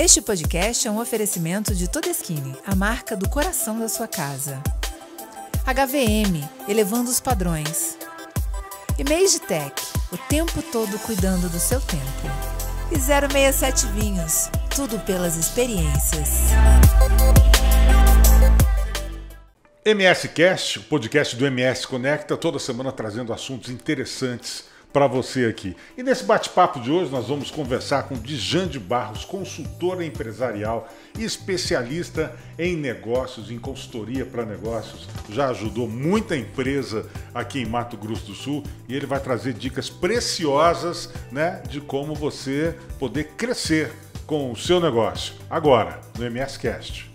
Este podcast é um oferecimento de Todeskine, a marca do coração da sua casa. HVM, elevando os padrões. E Magitech, o tempo todo cuidando do seu tempo. E 067 Vinhos, tudo pelas experiências. MS Cast, o podcast do MS Conecta, toda semana trazendo assuntos interessantes para você aqui. E nesse bate-papo de hoje nós vamos conversar com Djan de Barros, consultora empresarial e especialista em negócios, em consultoria para negócios. Já ajudou muita empresa aqui em Mato Grosso do Sul e ele vai trazer dicas preciosas, né, de como você poder crescer com o seu negócio. Agora, no MS Cast.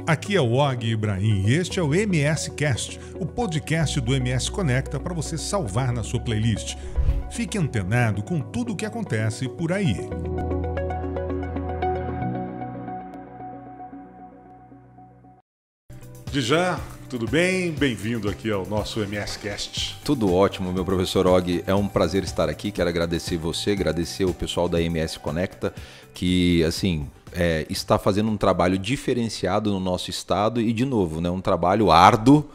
Aqui é o Og Ibrahim e este é o MS Cast, o podcast do MS Conecta para você salvar na sua playlist. Fique antenado com tudo o que acontece por aí. Djan, tudo bem? Bem-vindo aqui ao nosso MS Cast. Tudo ótimo, meu professor Og. É um prazer estar aqui. Quero agradecer você, agradecer o pessoal da MS Conecta, que, assim, está fazendo um trabalho diferenciado no nosso estado e, de novo, né, um trabalho árduo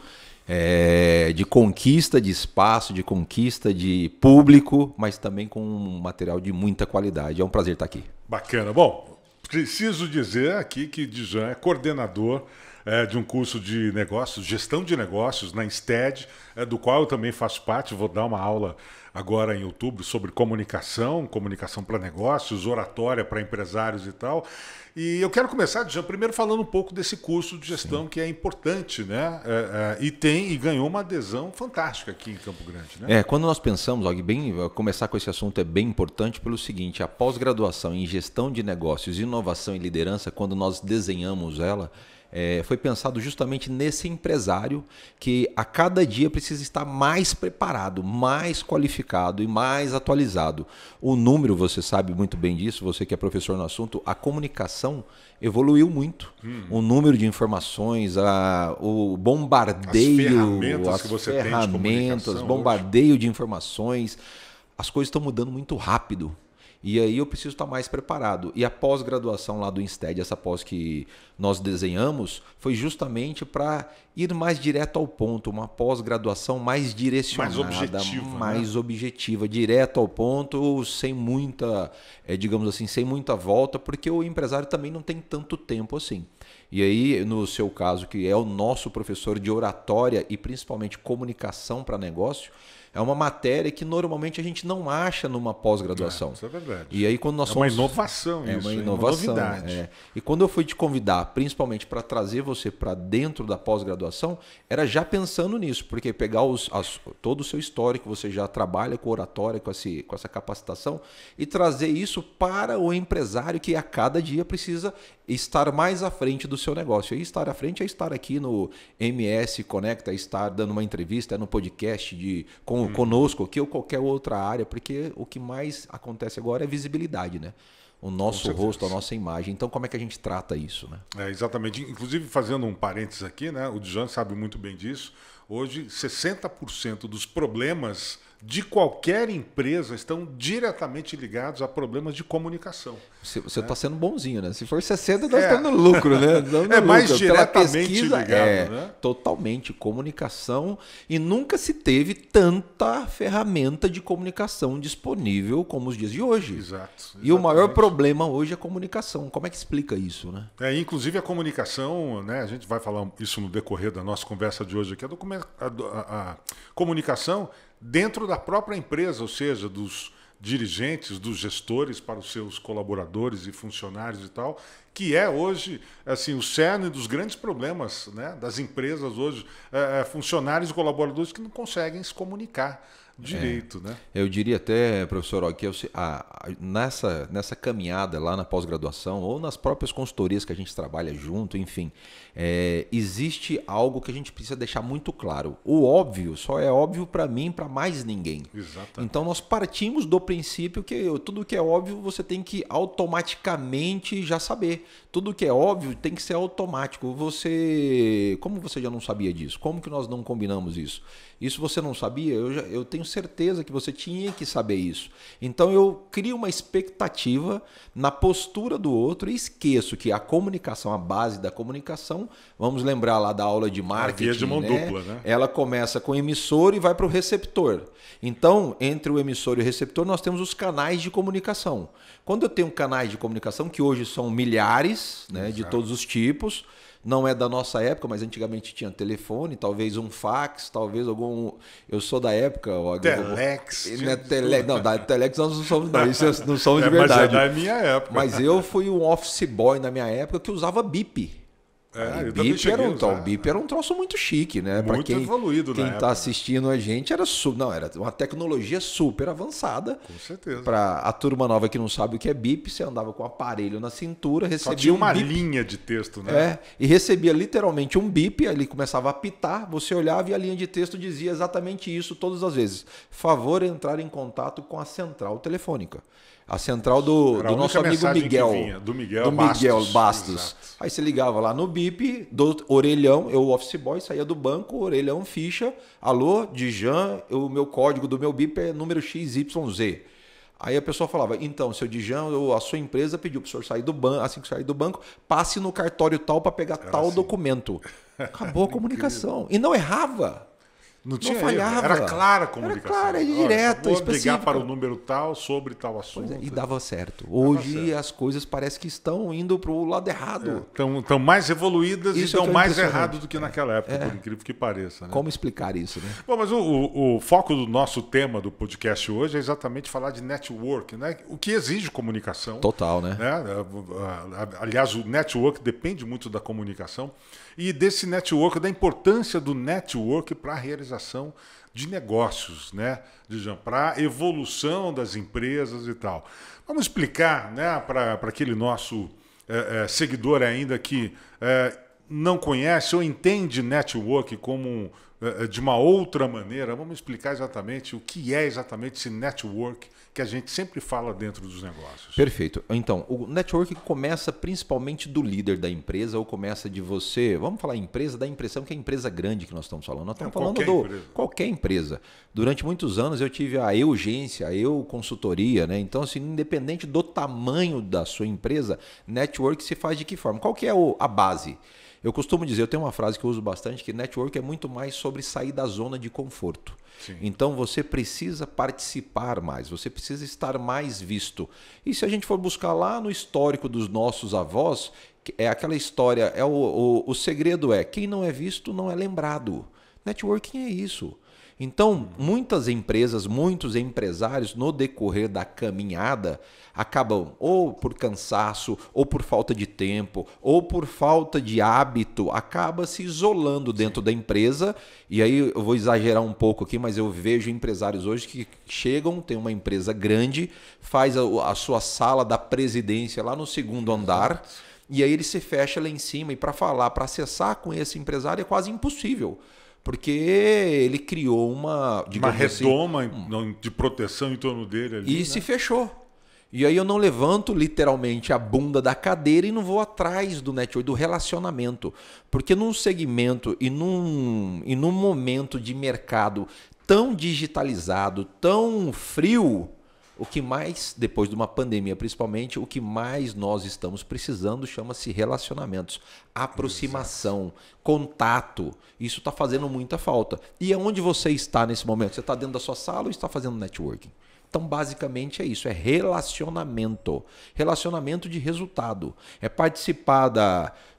de conquista de espaço, de conquista de público, mas também com um material de muita qualidade. É um prazer estar aqui. Bacana. Bom, preciso dizer aqui que Djan é coordenador de um curso de negócios, gestão de negócios na Insted, do qual eu também faço parte. Vou dar uma aula agora em outubro sobre comunicação para negócios, oratória para empresários e tal. E eu quero começar, Djan, primeiro falando um pouco desse curso de gestão. Sim. Que é importante, né? E ganhou uma adesão fantástica aqui em Campo Grande, né? Quando nós pensamos, Og, começar com esse assunto é bem importante pelo seguinte: a pós-graduação em gestão de negócios, inovação e liderança, quando nós desenhamos ela, foi pensado justamente nesse empresário que a cada dia precisa estar mais preparado, mais qualificado e mais atualizado. O número, você sabe muito bem disso, você que é professor no assunto, a comunicação evoluiu muito. O número de informações, o bombardeio, as ferramentas, bombardeio de informações, as coisas estão mudando muito rápido. E aí eu preciso estar mais preparado. E a pós-graduação lá do Insted, essa pós que nós desenhamos, foi justamente para ir mais direto ao ponto, uma pós-graduação mais direcionada, mais objetiva, direto ao ponto, sem muita, digamos assim, sem muita volta, porque o empresário também não tem tanto tempo assim. E aí, no seu caso, que é o nosso professor de oratória e principalmente comunicação para negócio, é uma matéria que normalmente a gente não acha numa pós-graduação. Isso é verdade. E aí, quando nós uma inovação isso. É uma inovação. Uma novidade. E quando eu fui te convidar, principalmente para trazer você para dentro da pós-graduação, era já pensando nisso, porque pegar todo o seu histórico, você já trabalha com oratória, com essa capacitação, e trazer isso para o empresário que a cada dia precisa estar mais à frente do seu negócio. E estar à frente é estar aqui no MS Conecta, é estar dando uma entrevista, no podcast conosco aqui ou qualquer outra área, porque o que mais acontece agora é visibilidade, né? O nosso rosto, a nossa imagem. Então, como é que a gente trata isso, né? Exatamente. Inclusive, fazendo um parênteses aqui, né? O Djan sabe muito bem disso. Hoje, 60% dos problemas de qualquer empresa estão diretamente ligados a problemas de comunicação. Você está sendo bonzinho, né? Se for 60, nós estamos no lucro, né? Mais diretamente ligado, né? Totalmente. Comunicação. E nunca se teve tanta ferramenta de comunicação disponível como os dias de hoje. Exato. E o maior problema hoje é a comunicação. Como é que explica isso, né? Inclusive a comunicação, né? A gente vai falar isso no decorrer da nossa conversa de hoje aqui, a comunicação dentro da própria empresa, ou seja, dos dirigentes, dos gestores para os seus colaboradores e funcionários e tal, que é hoje assim, o cerne dos grandes problemas, né, das empresas hoje, funcionários e colaboradores que não conseguem se comunicar direito, né? Eu diria até, professor, Og, que nessa caminhada lá na pós-graduação ou nas próprias consultorias que a gente trabalha junto, enfim, existe algo que a gente precisa deixar muito claro. O óbvio só é óbvio para mim, para mais ninguém. Exatamente. Então nós partimos do princípio que tudo que é óbvio você tem que automaticamente já saber. Tudo que é óbvio tem que ser automático. Como você já não sabia disso? Como que nós não combinamos isso? Isso você não sabia? Eu tenho certeza que você tinha que saber isso. Então eu crio uma expectativa na postura do outro e esqueço que a comunicação, a base da comunicação, vamos lembrar lá da aula de marketing, via de mão dupla, né? Ela começa com o emissor e vai para o receptor. Então, entre o emissor e o receptor, nós temos os canais de comunicação. Quando eu tenho canais de comunicação, que hoje são milhares, né, de todos os tipos, não é da nossa época, mas antigamente tinha telefone, talvez um fax, talvez algum... Eu sou da época... Telex. Não, da Telex nós não somos, não, isso não somos de verdade. Mas é da minha época. Mas eu fui um office boy na minha época que usava bip. O bip era um troço muito chique, né? Muito quem, evoluído, quem está assistindo a gente era uma tecnologia super avançada. Com certeza. Para a turma nova que não sabe o que é bip, você andava com o aparelho na cintura, recebia só tinha uma linha de texto, né? E recebia literalmente um bip, aí ele começava a apitar, você olhava e a linha de texto dizia exatamente isso todas as vezes. Favor entrar em contato com a central telefônica. A central do nosso amigo Miguel. Do Miguel Bastos. Aí você ligava lá no bip, do orelhão, eu, office boy, saía do banco, orelhão, ficha. Alô, Dijan, o meu código do meu bip é número XYZ. Aí a pessoa falava, então, seu Dijan, a sua empresa pediu para o senhor sair do banco, assim que sair do banco, passe no cartório tal para pegar tal documento. Acabou a comunicação. E não errava. Não falhava. Era clara a comunicação. Era clara, direta, específica. Ligar para o número tal sobre tal assunto. E dava certo. Hoje as coisas parecem que estão indo para o lado errado. Estão mais evoluídas e estão mais errado do que naquela época, por incrível que pareça. Né? Como explicar isso, né? Bom, mas o foco do nosso tema do podcast hoje é exatamente falar de network, né? O que exige comunicação. Total, né? Aliás, o network depende muito da comunicação e desse network, da importância do network para a realização de negócios, né, para a evolução das empresas e tal. Vamos explicar, né, para aquele nosso seguidor ainda que não conhece ou entende network como de uma outra maneira. Vamos explicar exatamente o que é exatamente esse network que a gente sempre fala dentro dos negócios. Perfeito. Então, o network começa principalmente do líder da empresa ou começa de você. Vamos falar empresa, dá a impressão que é empresa grande que nós estamos falando. Nós estamos falando qualquer empresa. Durante muitos anos eu tive a Eugência, a Consultoria, né? Então, assim, independente do tamanho da sua empresa, network se faz de que forma? Qual que é a base? Eu costumo dizer, eu tenho uma frase que eu uso bastante, que network é muito mais sobre sair da zona de conforto. Sim. Então você precisa participar mais, você precisa estar mais visto. E se a gente for buscar lá no histórico dos nossos avós, é aquela história, o segredo é, quem não é visto não é lembrado. Networking é isso. Então, muitas empresas, muitos empresários, no decorrer da caminhada, acabam ou por cansaço, ou por falta de tempo, ou por falta de hábito, acaba se isolando dentro da empresa. E aí eu vou exagerar um pouco aqui, mas eu vejo empresários hoje que chegam, tem uma empresa grande, faz a sua sala da presidência lá no segundo andar, e aí ele se fecha lá em cima. E para falar, para acessar com esse empresário é quase impossível. Porque ele criou uma redoma assim, de proteção em torno dele ali. E se fechou. E aí eu não levanto literalmente a bunda da cadeira e não vou atrás do network, do relacionamento. Porque num segmento e num momento de mercado tão digitalizado, tão frio, o que mais, depois de uma pandemia principalmente, o que mais nós estamos precisando chama-se relacionamentos, aproximação, contato. Isso está fazendo muita falta. E aonde você está nesse momento? Você está dentro da sua sala ou está fazendo networking? Então, basicamente é isso, é relacionamento. Relacionamento de resultado. É participar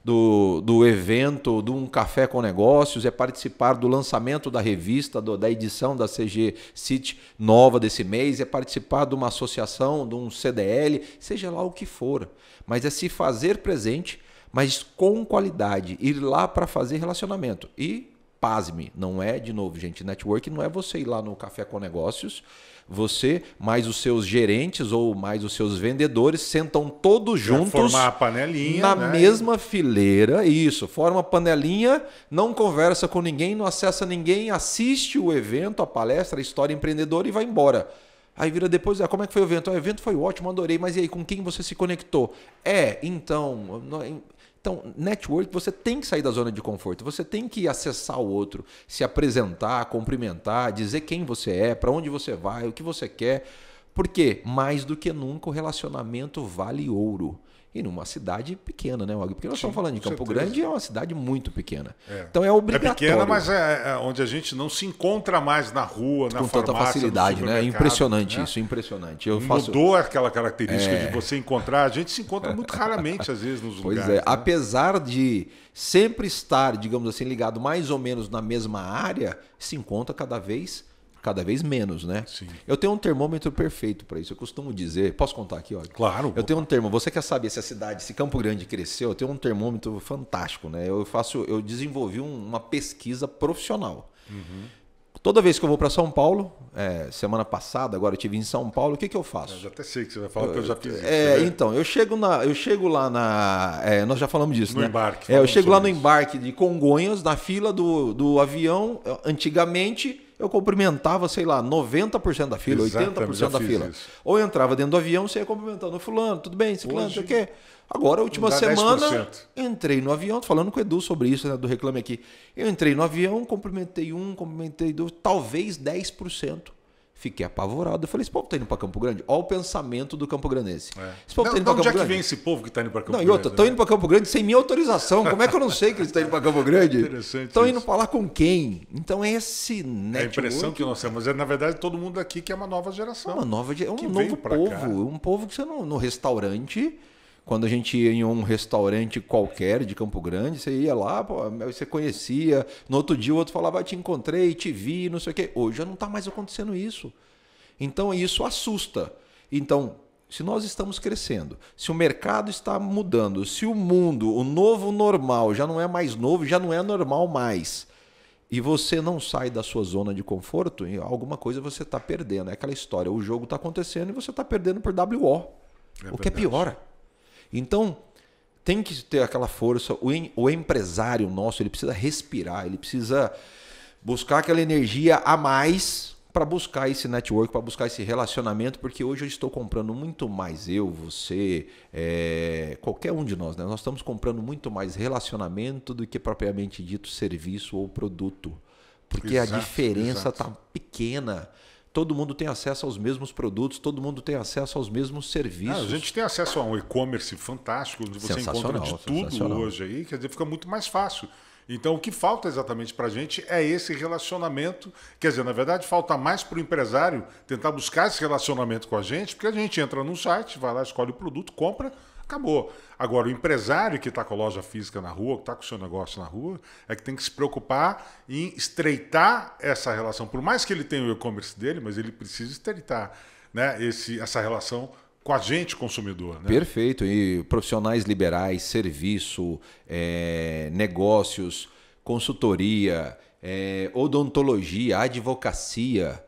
do evento, de um café com negócios, é participar do lançamento da revista, da edição da CG City nova desse mês, é participar de uma associação, de um CDL, seja lá o que for. Mas é se fazer presente, mas com qualidade, ir lá para fazer relacionamento. E, pasme, não é, de novo, gente, network não é você ir lá no café com negócios, você, mais os seus gerentes ou mais os seus vendedores sentam todos juntos formar a panelinha, na mesma fileira, isso, forma a panelinha, não conversa com ninguém, não acessa ninguém, assiste o evento, a palestra, a história empreendedora e vai embora. Aí vira depois, como é que foi o evento? O evento foi ótimo, adorei, mas e aí, com quem você se conectou? Então, network, você tem que sair da zona de conforto, você tem que acessar o outro, se apresentar, cumprimentar, dizer quem você é, para onde você vai, o que você quer. Porque, mais do que nunca, o relacionamento vale ouro. E numa cidade pequena, né, Og? Porque nós estamos falando de Campo Grande, é uma cidade muito pequena. Então é obrigatório. É pequena, mas é onde a gente não se encontra mais na rua, na farmácia, com tanta facilidade, né? Impressionante, né? Isso, impressionante. Mudou aquela característica de você encontrar. A gente se encontra muito raramente, às vezes, nos lugares. Pois é, né? Apesar de sempre estar, digamos assim, ligado mais ou menos na mesma área, se encontra cada vez menos, né? Sim. Eu tenho um termômetro perfeito para isso. Eu costumo dizer, posso contar aqui, ó? Claro. Eu tenho um termômetro. Você quer saber se Campo Grande cresceu? Eu tenho um termômetro fantástico, né? Eu desenvolvi uma pesquisa profissional. Toda vez que eu vou para São Paulo, semana passada, agora eu estive em São Paulo, o que eu faço? Eu já até sei que você vai falar, porque eu já fiz isso. Então, eu chego lá na... nós já falamos disso, no né? Embarque. Eu chego lá no embarque de Congonhas, na fila do avião. Antigamente, eu cumprimentava, sei lá, 90% da fila, 80% da fila. Isso. Ou eu entrava dentro do avião, você ia cumprimentando, fulano, tudo bem, ciclano, não sei o quê. Agora, a última semana, 10%. entrei no avião, tô falando com o Edu sobre isso, né, do Reclame Aqui. Eu entrei no avião, cumprimentei cumprimentei dois, talvez 10%. Fiquei apavorado. Eu falei, esse povo tá indo para Campo Grande? Olha o pensamento do Campo Grandense. Esse povo tá indo para Campo Grande. Onde é que vem esse povo que tá indo para Campo Grande? Não, e outra, estão indo para Campo Grande sem minha autorização. Como é que eu não sei que eles estão indo para Campo Grande? Interessante. Estão indo falar com quem? Então esse network... É a impressão que nós temos. Mas na verdade todo mundo aqui que é uma nova geração. Um novo povo. Um povo que você no restaurante... Quando a gente ia em um restaurante qualquer de Campo Grande, você ia lá, você conhecia. No outro dia o outro falava, te encontrei, te vi, não sei o quê. Hoje já não está mais acontecendo isso. Então isso assusta. Então, se nós estamos crescendo, se o mercado está mudando, se o mundo, o novo normal já não é mais novo, já não é normal mais, e você não sai da sua zona de conforto, alguma coisa você está perdendo. É aquela história, o jogo está acontecendo e você está perdendo por WO. O que é pior. Então, tem que ter aquela força. O empresário nosso, ele precisa respirar, ele precisa buscar aquela energia a mais para buscar esse network, para buscar esse relacionamento, porque hoje eu estou comprando muito mais, você, qualquer um de nós, né? Nós estamos comprando muito mais relacionamento do que propriamente dito serviço ou produto, porque a diferença está pequena. Todo mundo tem acesso aos mesmos produtos, todo mundo tem acesso aos mesmos serviços. A gente tem acesso a um e-commerce fantástico, onde você encontra de tudo hoje aí, quer dizer, fica muito mais fácil. Então, o que falta exatamente para a gente é esse relacionamento. Quer dizer, na verdade, falta mais para o empresário tentar buscar esse relacionamento com a gente, porque a gente entra num site, vai lá, escolhe o produto, compra, acabou. Agora, o empresário que está com a loja física na rua, que está com o seu negócio na rua, é que tem que se preocupar em estreitar essa relação. Por mais que ele tenha o e-commerce dele, mas ele precisa estreitar, né, essa relação com a gente, consumidor. Né? Perfeito. E profissionais liberais, serviço, negócios, consultoria, odontologia, advocacia,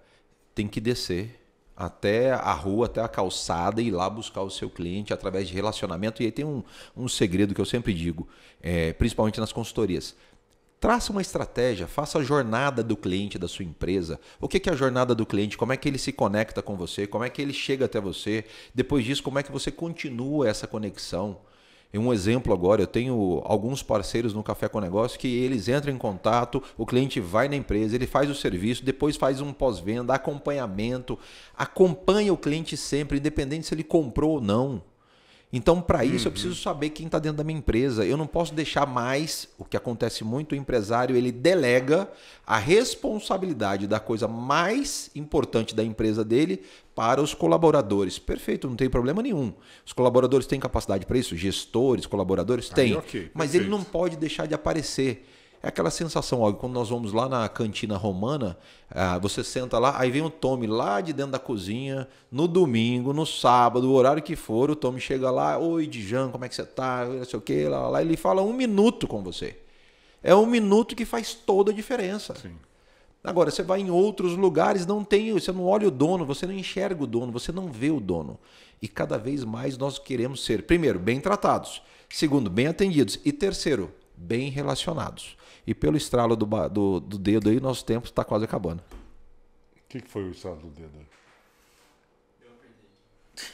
tem que descer até a rua, até a calçada e ir lá buscar o seu cliente através de relacionamento. E aí tem um segredo que eu sempre digo, principalmente nas consultorias. Traça uma estratégia, faça a jornada do cliente da sua empresa. O que é a jornada do cliente? Como é que ele se conecta com você? Como é que ele chega até você? Depois disso, como é que você continua essa conexão? E um exemplo agora, eu tenho alguns parceiros no Café com Negócio que eles entram em contato, o cliente vai na empresa, ele faz o serviço, depois faz um pós-venda, acompanhamento, acompanha o cliente sempre, independente se ele comprou ou não. Então, para isso, eu preciso saber quem está dentro da minha empresa. Eu não posso deixar mais, o que acontece muito, o empresário ele delega a responsabilidade da coisa mais importante da empresa dele para os colaboradores. Perfeito, não tem problema nenhum. Os colaboradores têm capacidade para isso? Gestores, colaboradores? Têm. Okay, mas ele não pode deixar de aparecer. É aquela sensação, ó, quando nós vamos lá na cantina romana, você senta lá, aí vem o Tommy lá de dentro da cozinha, no domingo, no sábado, o horário que for, o Tommy chega lá, oi, Djan, como é que você tá? Não sei o quê, lá, ele fala 1 minuto com você. É 1 minuto que faz toda a diferença. Sim. Agora, você vai em outros lugares, você não olha o dono, você não enxerga o dono, você não vê o dono. E cada vez mais nós queremos ser, primeiro, bem tratados, segundo, bem atendidos e terceiro, bem relacionados. E pelo estralo do dedo aí, nosso tempo está quase acabando. O que foi o estralo do dedo?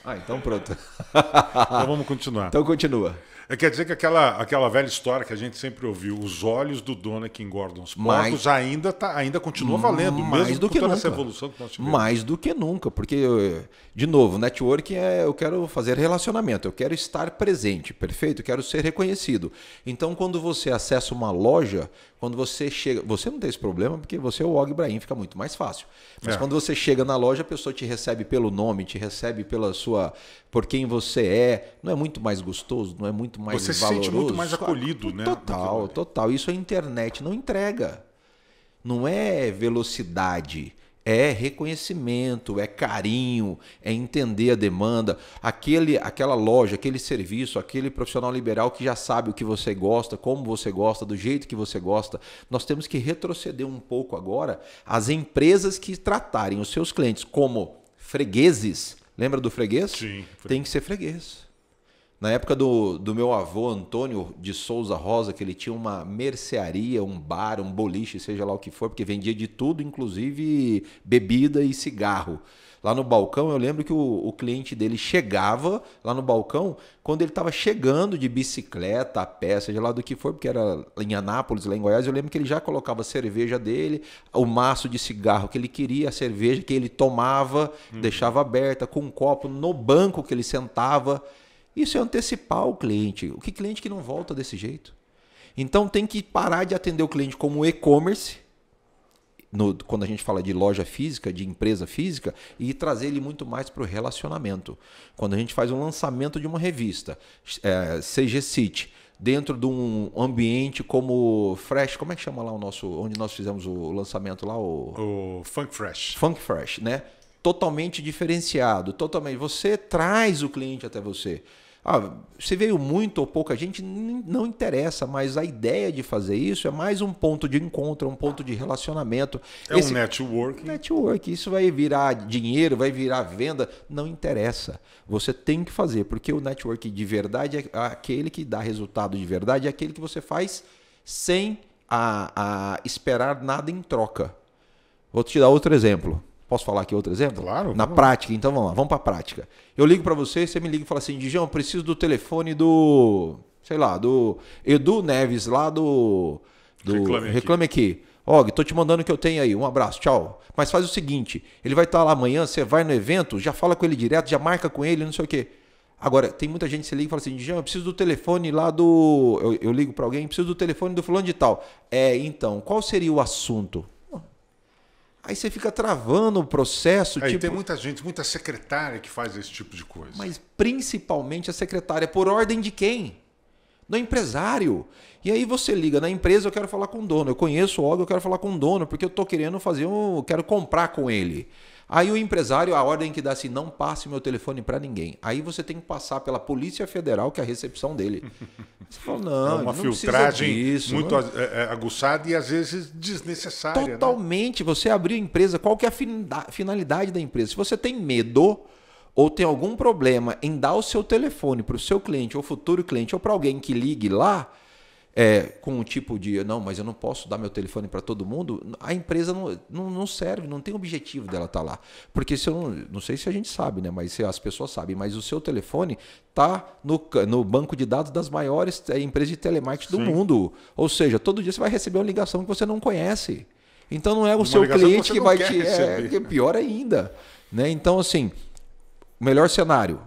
Ah, então pronto. Então vamos continuar. Então continua. Quer dizer que aquela velha história que a gente sempre ouviu, os olhos do dono é que engordam os porcos, ainda continua valendo, mais mesmo do com que toda nunca. essa evolução que nós tivemos. Mais do que nunca, porque, de novo, networking eu quero fazer relacionamento, eu quero estar presente, perfeito? Eu quero ser reconhecido. Então, quando você acessa uma loja, quando você chega... Você não tem esse problema, porque você é o Og Ibrahim, fica muito mais fácil. Mas quando você chega na loja, a pessoa te recebe pelo nome, te recebe por quem você é. Não é muito mais gostoso? Não é muito mais valoroso? Você se sente muito mais acolhido, né? Total. Isso a internet não entrega. Não é velocidade, é reconhecimento, é carinho, é entender a demanda. Aquela loja, aquele serviço, aquele profissional liberal que já sabe o que você gosta, como você gosta, do jeito que você gosta. Nós temos que retroceder um pouco agora às empresas que tratarem os seus clientes como fregueses. Lembra do freguês? Sim. Tem que ser freguês. Na época do meu avô, Antônio de Souza Rosa, que ele tinha uma mercearia, um bar, um boliche, seja lá o que for, porque vendia de tudo, inclusive bebida e cigarro. Lá no balcão, eu lembro que o cliente dele chegava lá no balcão quando ele estava chegando de bicicleta, a pé, seja lá do que for, porque era em Anápolis, lá em Goiás. Eu lembro que ele já colocava a cerveja dele, o maço de cigarro que ele queria, a cerveja que ele tomava, deixava aberta, com um copo no banco que ele sentava. Isso é antecipar o cliente. O que cliente que não volta desse jeito? Então tem que parar de atender o cliente como e-commerce, quando a gente fala de loja física, de empresa física, e trazer ele muito mais para o relacionamento. Quando a gente faz um lançamento de uma revista, CG City, dentro de um ambiente como Fresh, como é que chama lá onde nós fizemos o lançamento lá? O Funk Fresh. Funk Fresh, né? Totalmente diferenciado, totalmente. Você traz o cliente até você. Você veio muito ou pouca gente, não interessa, mas a ideia de fazer isso é mais um ponto de encontro, um ponto de relacionamento. Um networking. Network, isso vai virar dinheiro, vai virar venda, não interessa. Você tem que fazer, porque o network de verdade é aquele que dá resultado de verdade, é aquele que você faz sem esperar nada em troca. Vou te dar outro exemplo. Posso falar aqui outro exemplo? Claro. Na prática, então vamos lá, vamos para a prática. Eu ligo para você me liga e fala assim, Dijão, eu preciso do telefone do Edu Neves, lá do Reclame Aqui. Og, tô te mandando o que eu tenho aí, um abraço, tchau. Mas faz o seguinte, ele vai estar lá amanhã, você vai no evento, já fala com ele direto, já marca com ele, não sei o quê. Agora, tem muita gente que se liga e fala assim, Dijão, eu preciso do telefone lá do... Eu ligo para alguém, preciso do telefone do fulano de tal. Então, qual seria o assunto? Aí você fica travando o processo. Tem muita secretária que faz esse tipo de coisa. Mas principalmente a secretária, por ordem de quem? Do empresário. E aí você liga na empresa, eu quero falar com o dono. Eu conheço o Og, eu quero falar com o dono, porque eu estou querendo eu quero comprar com ele. Aí o empresário, a ordem que dá assim, não passe meu telefone para ninguém. Aí você tem que passar pela Polícia Federal, que é a recepção dele. Você fala, não, uma não filtragem disso, muito aguçada e às vezes desnecessária. Totalmente. Né? Você abriu a empresa, qual que é a finalidade da empresa? Se você tem medo ou tem algum problema em dar o seu telefone para o seu cliente ou futuro cliente ou para alguém que ligue lá, com um tipo de, não, mas eu não posso dar meu telefone para todo mundo, a empresa não serve, não tem objetivo dela estar lá. Porque se não sei se a gente sabe, né? Mas se as pessoas sabem, mas o seu telefone está no banco de dados das maiores empresas de telemarketing do mundo. Ou seja, todo dia você vai receber uma ligação que você não conhece. Então não é o seu cliente que vai te... É pior ainda. Né? Então, assim, o melhor cenário...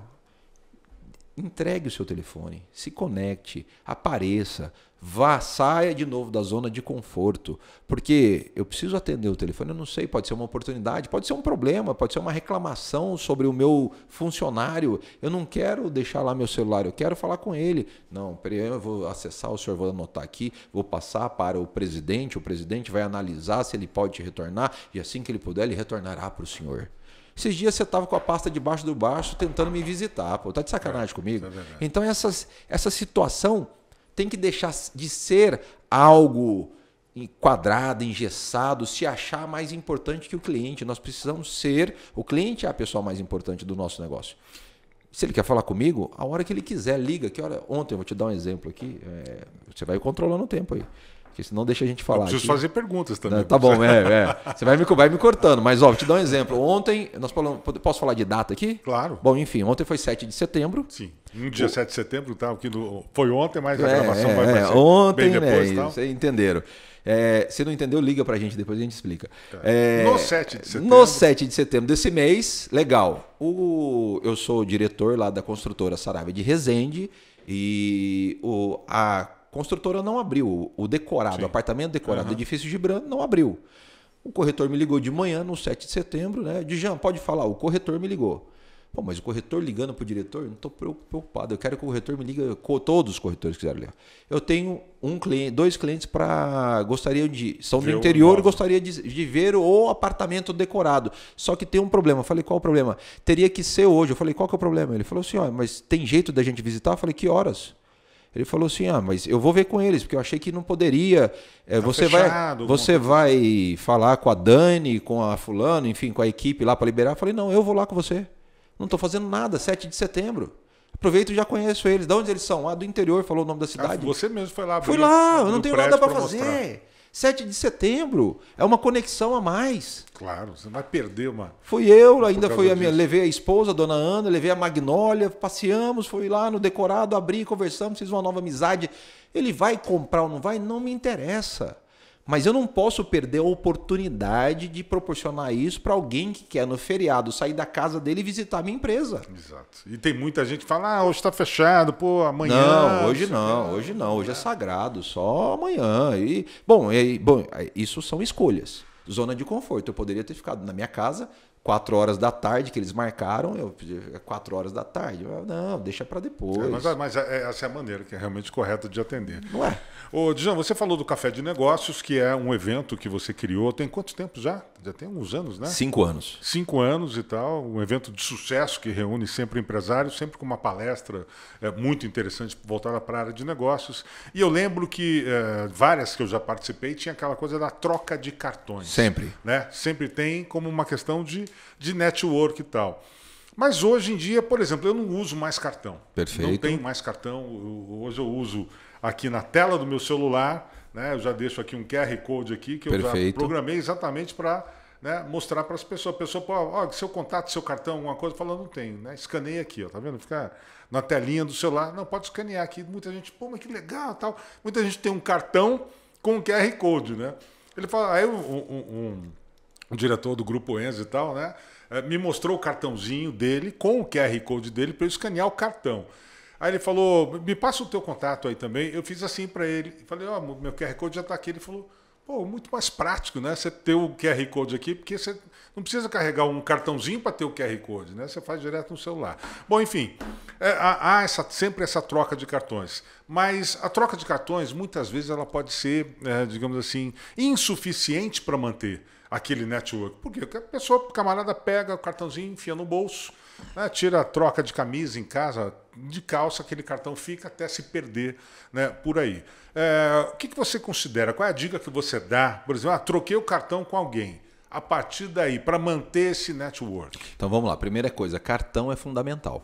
Entregue o seu telefone, se conecte, apareça, saia de novo da zona de conforto, porque eu preciso atender o telefone, eu não sei, pode ser uma oportunidade, pode ser um problema, pode ser uma reclamação sobre o meu funcionário, eu não quero deixar lá meu celular, eu quero falar com ele. Não, peraí, eu vou acessar, o senhor vou anotar aqui, vou passar para o presidente vai analisar se ele pode te retornar, e assim que ele puder, ele retornará para o senhor. Esses dias você estava com a pasta debaixo do braço tentando me visitar. Pô, tá de sacanagem comigo? Então essa situação tem que deixar de ser algo quadrado, engessado, se achar mais importante que o cliente. Nós precisamos ser... O cliente é a pessoa mais importante do nosso negócio. Se ele quer falar comigo, a hora que ele quiser, liga. Ontem eu vou te dar um exemplo aqui. Você vai controlando o tempo aí. porque senão deixa a gente falar. Eu preciso fazer perguntas também. Tá bom, Você vai me cortando, mas ó, vou te dar um exemplo. Ontem, posso falar de data aqui? Claro. Bom, enfim, ontem foi 7 de setembro. Sim, dia 7 de setembro, tá, foi ontem, mas a gravação vai ser ontem, bem depois. Né? Vocês entenderam. Se não entendeu, liga pra gente, depois a gente explica. No 7 de setembro. No 7 de setembro desse mês, legal. Eu sou o diretor lá da construtora Saravia de Resende e a construtora não abriu. O decorado, o apartamento decorado do edifício Gibran não abriu. O corretor me ligou de manhã, no 7 de setembro, né? Djan, pode falar, o corretor me ligou. Pô, mas o corretor ligando para o diretor, não estou preocupado. Eu quero que o corretor me ligue, todos os corretores quiserem ligar. Eu tenho dois clientes são do interior e gostaria de ver o apartamento decorado. Só que tem um problema. Eu falei, qual o problema? Teria que ser hoje. Eu falei, qual que é o problema? Ele falou assim, mas tem jeito da gente visitar? Eu falei, que horas? Ele falou assim, mas eu vou ver com eles, porque eu achei que não poderia. Você vai falar com a Dani, com a fulano, enfim, com a equipe lá para liberar? Eu falei, não, eu vou lá com você. Não estou fazendo nada, 7 de setembro. Aproveito e já conheço eles. De onde eles são? Do interior, falou o nome da cidade. Você mesmo foi lá. Fui lá, eu não tenho nada para fazer. Mostrar. 7 de setembro é uma conexão a mais. Claro, você vai perder uma... Fui eu, levei a esposa, a dona Ana, levei a Magnólia, passeamos, fui lá no decorado, abri, conversamos, fiz uma nova amizade. Ele vai comprar ou não vai? Não me interessa. Mas eu não posso perder a oportunidade de proporcionar isso para alguém que quer no feriado sair da casa dele e visitar a minha empresa. Exato. E tem muita gente que fala, hoje está fechado, amanhã... Não, hoje não, hoje é sagrado, só amanhã. Bom, isso são escolhas. Zona de conforto. Eu poderia ter ficado na minha casa 4 horas da tarde, que eles marcaram, 4 horas da tarde. Não, deixa para depois. Mas essa é a maneira que é realmente correta de atender. Não é? Ô, Djan, você falou do Café de Negócios, que é um evento que você criou. Tem quanto tempo já? Já tem uns anos, né? 5 anos. 5 anos e tal. Um evento de sucesso que reúne sempre empresários, sempre com uma palestra muito interessante voltada para a área de negócios. E eu lembro que várias que eu já participei tinha aquela coisa da troca de cartões. Sempre. Né? Sempre tem como uma questão de network e tal. Mas hoje em dia, por exemplo, eu não uso mais cartão. Perfeito. Não tenho mais cartão. Hoje eu uso aqui na tela do meu celular, né? Eu já deixo aqui um QR Code aqui que eu já programei exatamente para mostrar para as pessoas. A pessoa, seu contato, seu cartão, alguma coisa, fala, não tem, né? Escaneia aqui, tá vendo? Fica na telinha do celular. Não, pode escanear aqui. Muita gente, mas que legal, tal. Muita gente tem um cartão com um QR Code, né? Ele fala, aí o diretor do Grupo Enzo e tal, né? Me mostrou o cartãozinho dele com o QR Code dele para eu escanear o cartão. Aí ele falou, me passa o teu contato aí também. Eu fiz assim para ele. Falei, meu QR Code já está aqui. Ele falou, muito mais prático, né? Você ter o QR Code aqui, porque você não precisa carregar um cartãozinho para ter o QR Code, né? Você faz direto no celular. Bom, enfim, há sempre essa troca de cartões. Mas a troca de cartões, muitas vezes, ela pode ser, digamos assim, insuficiente para manter aquele network. Por quê? Porque o camarada pega o cartãozinho, enfia no bolso, tira a troca de camisa em casa, de calça, aquele cartão fica até se perder, né, por aí. O que você considera? Qual é a dica que você dá? Por exemplo, troquei o cartão com alguém. A partir daí, para manter esse network. Então vamos lá. Primeira coisa, cartão é fundamental.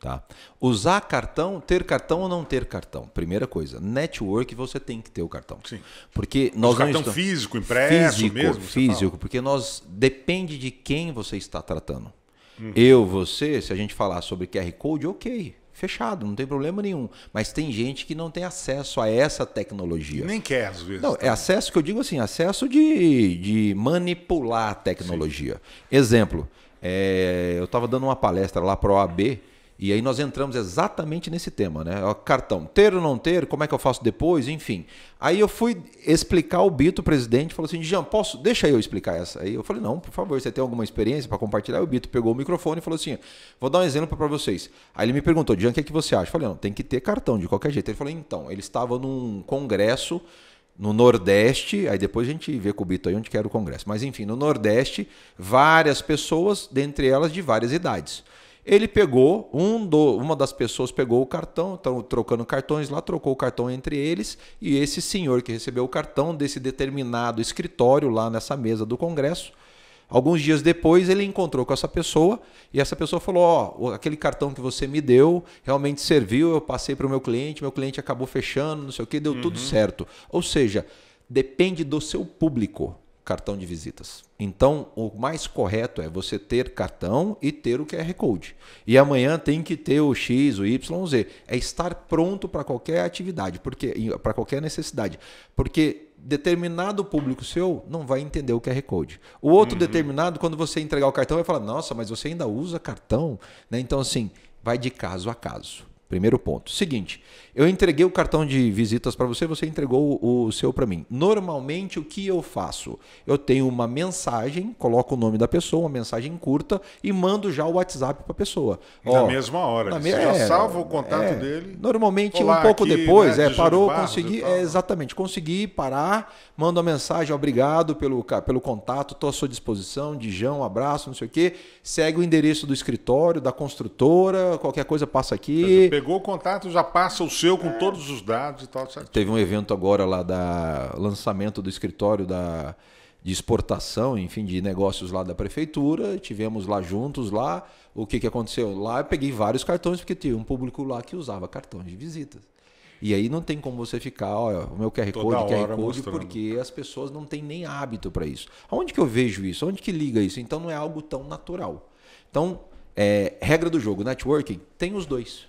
Tá? Usar cartão, ter cartão ou não ter cartão. Primeira coisa, network você tem que ter o cartão. Sim. Porque nós cartão físico, impresso mesmo? Físico, porque depende de quem você está tratando. Eu, você, se a gente falar sobre QR Code, ok, fechado, não tem problema nenhum. Mas tem gente que não tem acesso a essa tecnologia. Nem quer, às vezes. Não, é acesso que eu digo assim, acesso de manipular a tecnologia. Sim. Exemplo, eu estava dando uma palestra lá para a OAB, e aí nós entramos exatamente nesse tema, né? Cartão, ter ou não ter, como é que eu faço depois, enfim. Aí eu fui explicar o Bito, o presidente, falou assim, Djan, deixa eu explicar essa. Aí eu falei, não, por favor, você tem alguma experiência para compartilhar? O Bito pegou o microfone e falou assim, vou dar um exemplo para vocês. Aí ele me perguntou, Djan, o que você acha? Eu falei, não, tem que ter cartão de qualquer jeito. Ele falou, então, ele estava num congresso no Nordeste, aí depois a gente vê com o Bito aí onde que era o congresso. Mas enfim, no Nordeste, várias pessoas, dentre elas de várias idades. Ele pegou, uma das pessoas pegou o cartão, estão trocando cartões lá, trocou o cartão entre eles, e esse senhor que recebeu o cartão desse determinado escritório lá nessa mesa do Congresso, Alguns dias depois ele encontrou com essa pessoa e essa pessoa falou, ó, aquele cartão que você me deu realmente serviu, eu passei para o meu cliente acabou fechando, não sei o que, deu tudo certo. Ou seja, depende do seu público, cartão de visitas. Então, o mais correto é você ter cartão e ter o QR Code. E amanhã tem que ter o X, o Y, o Z. É estar pronto para qualquer atividade, para qualquer necessidade. Porque determinado público seu não vai entender o QR Code. O outro determinado, quando você entregar o cartão, vai falar, nossa, mas você ainda usa cartão? Né? Então, assim, vai de caso a caso. Primeiro ponto. Seguinte, eu entreguei o cartão de visitas para você, você entregou o seu para mim. Normalmente, o que eu faço? Eu tenho uma mensagem, coloco o nome da pessoa, uma mensagem curta e mando já o WhatsApp para a pessoa. Na mesma hora. Você já salva o contato dele. Normalmente, Olá, um pouco aqui, depois, né, parou, consegui, exatamente, consegui parar, mando uma mensagem, obrigado pelo contato, estou à sua disposição, Dijão, um abraço, não sei o quê. Segue o endereço do escritório, da construtora, qualquer coisa passa aqui. Pegou o contato, já passa o seu com todos os dados e tal. Certo? Teve um evento agora lá lançamento do escritório de exportação, enfim, de negócios lá da prefeitura. Tivemos lá juntos lá. O que aconteceu? Lá eu peguei vários cartões, porque tinha um público lá que usava cartão de visitas. E aí não tem como você ficar, olha, o meu QR Code, porque as pessoas não têm nem hábito para isso. Aonde que eu vejo isso? Aonde que liga isso? Então não é algo tão natural. Então, regra do jogo, networking, tem os dois.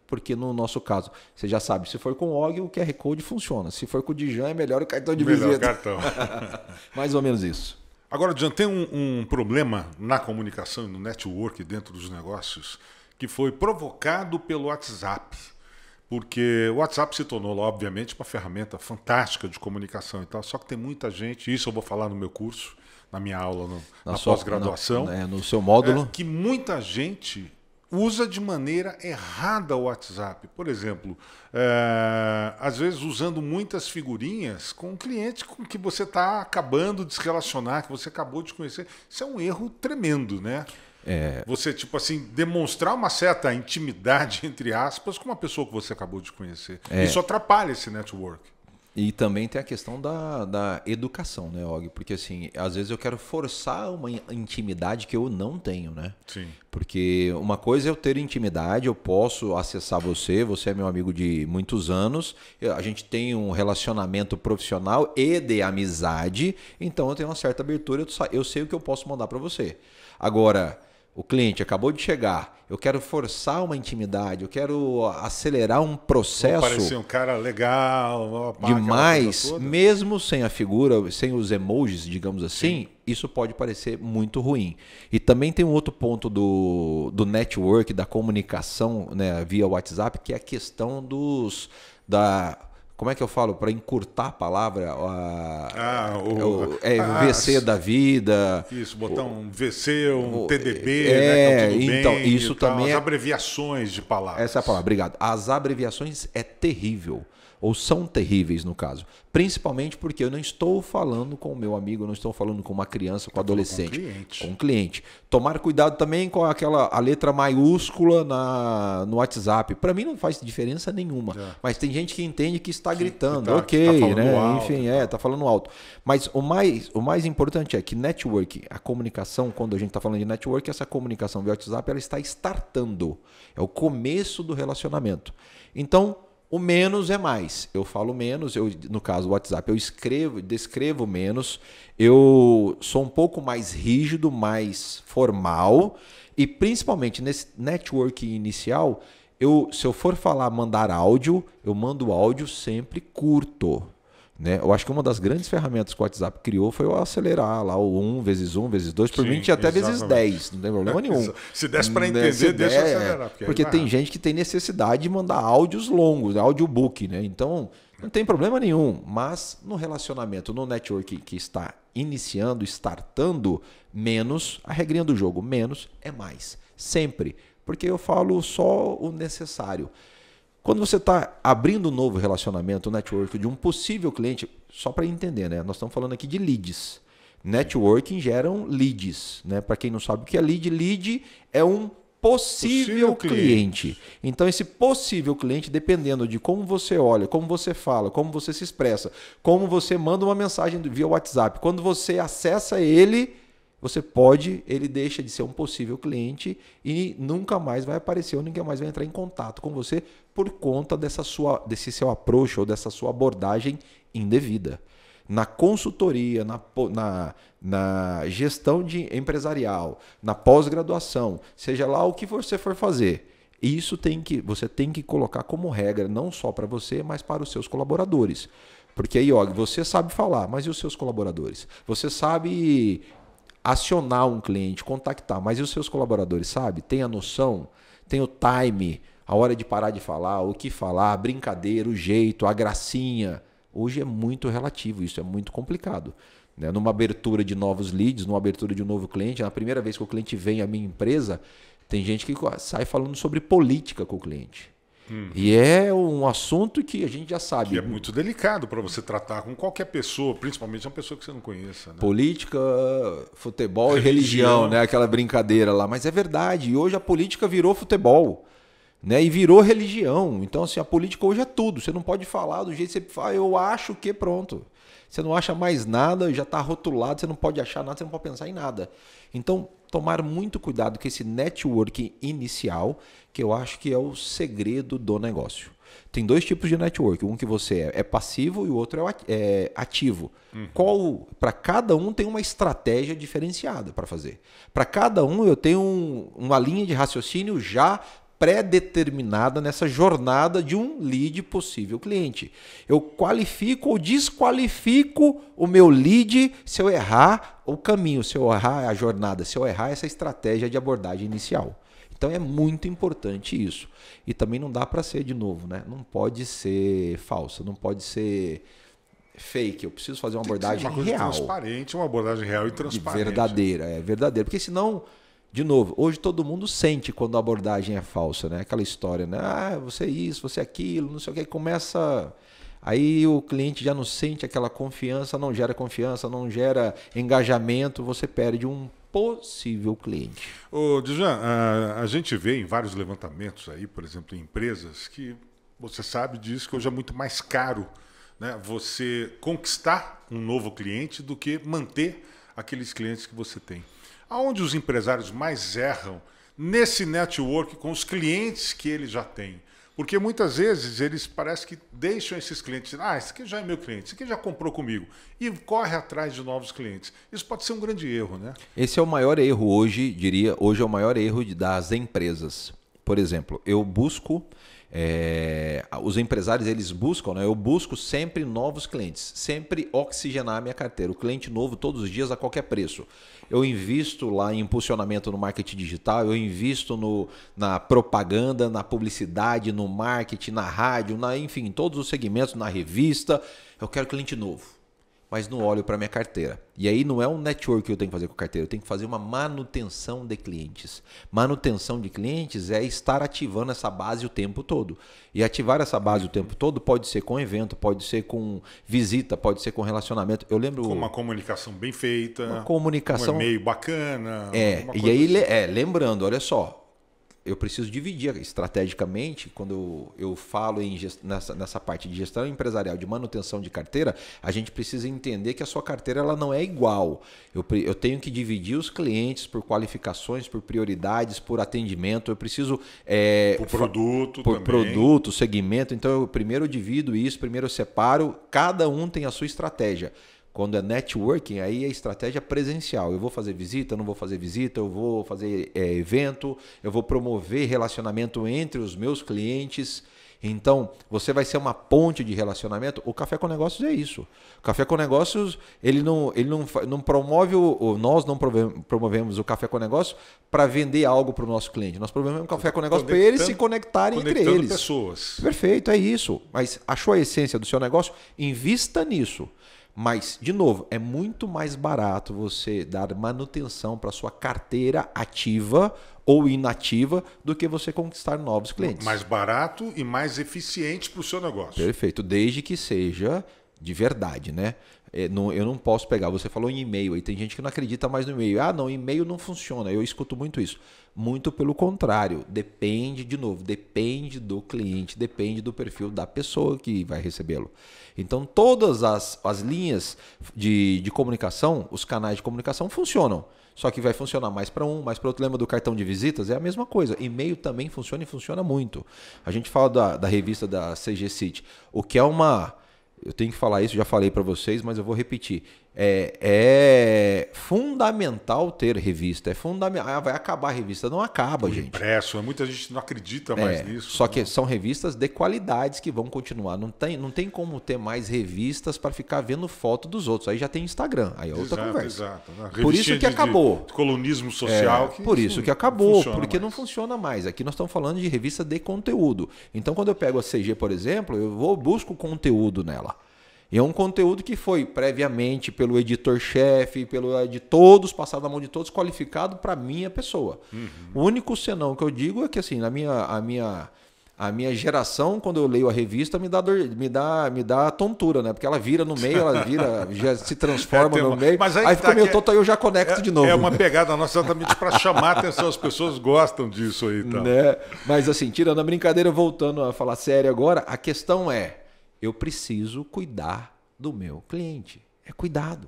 Porque no nosso caso, você já sabe, se for com o Og, o QR Code funciona. Se for com o Dijan, é melhor o cartão de visita. Cartão. Mais ou menos isso. Agora, Dijan, tem um problema na comunicação e no network dentro dos negócios que foi provocado pelo WhatsApp. Porque o WhatsApp se tornou, obviamente, uma ferramenta fantástica de comunicação e tal. Só que tem muita gente, isso eu vou falar no meu curso, na minha aula, na pós-graduação. No seu módulo. Que muita gente usa de maneira errada o WhatsApp. Por exemplo, às vezes usando muitas figurinhas com um cliente com que você está acabando de se relacionar, que você acabou de conhecer. Isso é um erro tremendo, né? Você, tipo assim, demonstrar uma certa intimidade, entre aspas, com uma pessoa que você acabou de conhecer. Isso atrapalha esse network. E também tem a questão da educação, né, Og? Porque, assim, às vezes eu quero forçar uma intimidade que eu não tenho, né? Sim. Porque uma coisa é eu ter intimidade, eu posso acessar você é meu amigo de muitos anos, a gente tem um relacionamento profissional e de amizade, então eu tenho uma certa abertura, eu sei o que eu posso mandar para você. Agora, o cliente acabou de chegar, eu quero forçar uma intimidade, eu quero acelerar um processo. Parecer um cara legal, demais, mesmo sem a figura, sem os emojis, digamos assim, isso pode parecer muito ruim. E também tem um outro ponto do network, da comunicação, né, via WhatsApp, que é a questão como é que eu falo? Para encurtar a palavra, o VC da vida. Isso, botar um VC, um TDB, né? Tudo então, bem, isso também as abreviações de palavras. Essa é a palavra, obrigado. As abreviações é terrível, ou são terríveis no caso. Principalmente porque eu não estou falando com o meu amigo, eu não estou falando com uma criança, com um adolescente. Com um cliente. Tomar cuidado também com a letra maiúscula no WhatsApp. Para mim não faz diferença nenhuma. Mas tem gente que entende que está gritando. Ok, né? Alto, enfim, está falando alto. Mas o mais importante é que network, a comunicação, quando a gente está falando de network, essa comunicação via WhatsApp, ela está startando. É o começo do relacionamento. Então, o menos é mais. Eu falo menos, no caso do WhatsApp, eu descrevo menos, eu sou um pouco mais rígido, mais formal e principalmente nesse network inicial, se eu for mandar áudio, eu mando áudio sempre curto. Né? Eu acho que uma das grandes ferramentas que o WhatsApp criou foi o acelerar lá o 1 vezes 1 vezes 2, por mim tinha até vezes 10, não tem problema nenhum. Se desse para entender, deixa eu acelerar. Porque tem gente que tem necessidade de mandar áudios longos, audiobook, né? Então não tem problema nenhum, mas no relacionamento, no network que está iniciando, startando, menos, a regrinha do jogo, menos é mais, sempre, porque eu falo só o necessário. Quando você está abrindo um novo relacionamento, um network de um possível cliente, só para entender, né? Nós estamos falando aqui de leads. Networking geram leads, né? Para quem não sabe o que é lead é um possível cliente. Então, esse possível cliente, dependendo de como você olha, como você fala, como você se expressa, como você manda uma mensagem via WhatsApp, quando você acessa ele, ele deixa de ser um possível cliente e nunca mais vai aparecer ou nunca mais vai entrar em contato com você por conta desse seu approach ou dessa sua abordagem indevida. Na consultoria, na gestão empresarial, na pós-graduação, seja lá o que você for fazer, isso você tem que colocar como regra, não só para você, mas para os seus colaboradores. Porque aí, ó, você sabe falar, mas e os seus colaboradores? Você sabe acionar um cliente, contactar, mas e os seus colaboradores, sabe? Tem a noção, tem o time, a hora de parar de falar, o que falar, a brincadeira, o jeito, a gracinha. Hoje é muito relativo, isso é muito complicado. Né? Numa abertura de novos leads, numa abertura de um novo cliente, na primeira vez que o cliente vem à minha empresa, tem gente que sai falando sobre política com o cliente. E é um assunto que a gente já sabe. Que é muito delicado para você tratar com qualquer pessoa, principalmente uma pessoa que você não conheça. Né? Política, futebol e religião, né? Aquela brincadeira lá. Mas é verdade, e hoje a política virou futebol. Né? E virou religião. Então, assim, a política hoje é tudo. Você não pode falar do jeito que você fala, eu acho que pronto. Você não acha mais nada, já está rotulado, você não pode achar nada, você não pode pensar em nada. Então, tomar muito cuidado com esse networking inicial, que eu acho que é o segredo do negócio. Tem dois tipos de network. Um que você é passivo e o outro é ativo. Para cada um tem uma estratégia diferenciada para fazer. Para cada um eu tenho uma linha de raciocínio já pré-determinada nessa jornada de um lead possível cliente. Eu qualifico ou desqualifico o meu lead se eu errar o caminho, se eu errar a jornada, se eu errar essa estratégia de abordagem inicial. Então é muito importante isso. E também não dá para ser, de novo, né? Não pode ser falso, não pode ser fake. Eu preciso fazer uma abordagem uma coisa real. Transparente, uma abordagem real e transparente. Verdadeira, verdadeira. Porque senão... De novo, hoje todo mundo sente quando a abordagem é falsa, né? Aquela história, né? Ah, você é isso, você é aquilo, não sei o que. Começa... Aí o cliente já não sente aquela confiança, não gera engajamento, você perde um possível cliente. Ô, Djan, a gente vê em vários levantamentos aí, por exemplo, em empresas, que você sabe disso, que hoje é muito mais caro, né, você conquistar um novo cliente do que manter aqueles clientes que você tem. Aonde os empresários mais erram nesse network com os clientes que eles já têm? Porque muitas vezes eles parece que deixam esses clientes, esse aqui já é meu cliente, esse aqui já comprou comigo, e corre atrás de novos clientes. Isso pode ser um grande erro, né? Esse é o maior erro hoje, hoje é o maior erro das empresas. Por exemplo, eu busco... os empresários eles buscam, né? Eu busco sempre novos clientes, sempre oxigenar a minha carteira, o cliente novo todos os dias a qualquer preço. Eu invisto lá em impulsionamento no marketing digital, eu invisto na propaganda, na publicidade, no marketing, na rádio, enfim, em todos os segmentos, na revista. Eu quero cliente novo, mas não olho para minha carteira. E aí não é um network que eu tenho que fazer com a carteira, eu tenho que fazer uma manutenção de clientes. Manutenção de clientes é estar ativando essa base o tempo todo. E ativar essa base o tempo todo pode ser com evento, pode ser com visita, pode ser com relacionamento. Eu lembro... Com uma comunicação bem feita, uma comunicação... um e-mail bacana. E aí, assim. Lembrando, olha só, eu preciso dividir estrategicamente, quando eu falo nessa parte de gestão empresarial, de manutenção de carteira, a gente precisa entender que a sua carteira ela não é igual. Eu tenho que dividir os clientes por qualificações, por prioridades, por atendimento. Eu preciso... por produto por também. Produto, segmento. Então, primeiro eu divido isso, primeiro eu separo. Cada um tem a sua estratégia. Quando é networking, aí é estratégia presencial. Eu vou fazer visita, não vou fazer visita, eu vou fazer evento, eu vou promover relacionamento entre os meus clientes. Então, você vai ser uma ponte de relacionamento. O Café com Negócios é isso. O Café com Negócios, ele não promove, nós não promovemos o Café com Negócios para vender algo para o nosso cliente. Nós promovemos o Café com Negócios para eles se conectarem entre eles. Pessoas. Perfeito, é isso. Mas achou a essência do seu negócio? Invista nisso. Mas, de novo, é muito mais barato você dar manutenção para sua carteira ativa ou inativa do que você conquistar novos clientes. Mais barato e mais eficiente para o seu negócio. Perfeito, desde que seja de verdade, né? Eu não posso pegar, você falou em e-mail, aí tem gente que não acredita mais no e-mail. Não, e-mail não funciona, eu escuto muito isso. Muito pelo contrário, depende do cliente, depende do perfil da pessoa que vai recebê-lo. Então todas as linhas de comunicação, os canais de comunicação funcionam. Só que vai funcionar mais para um, mais para outro. Lembra do cartão de visitas? É a mesma coisa. E-mail também funciona e funciona muito. A gente fala da revista da CG City. O que é uma... Eu tenho que falar isso, já falei para vocês, mas eu vou repetir. É fundamental ter revista. É fundamental. Vai acabar a revista. Não acaba, gente. Impresso. Muita gente não acredita mais nisso. Só que são revistas de qualidades que vão continuar. Não tem como ter mais revistas para ficar vendo foto dos outros. Aí já tem Instagram. Aí é outra conversa. Exato. Por isso que acabou. De colunismo social. Por isso que acabou. Porque não funciona mais. Aqui nós estamos falando de revista de conteúdo. Então, quando eu pego a CG, por exemplo, eu busco conteúdo nela. E é um conteúdo que foi previamente pelo editor-chefe, de todos, passado na mão de todos, qualificado para a minha pessoa. O único senão que eu digo é que assim, a minha geração, quando eu leio a revista, me dá tontura, né? Porque ela vira no meio, já se transforma no meio. Mas aí fica meio tonto, aí eu já conecto de novo. É uma pegada nossa exatamente para chamar a atenção. As pessoas gostam disso aí. Então. Né? Mas assim, tirando a brincadeira, voltando a falar sério agora, a questão é, eu preciso cuidar do meu cliente. É cuidado.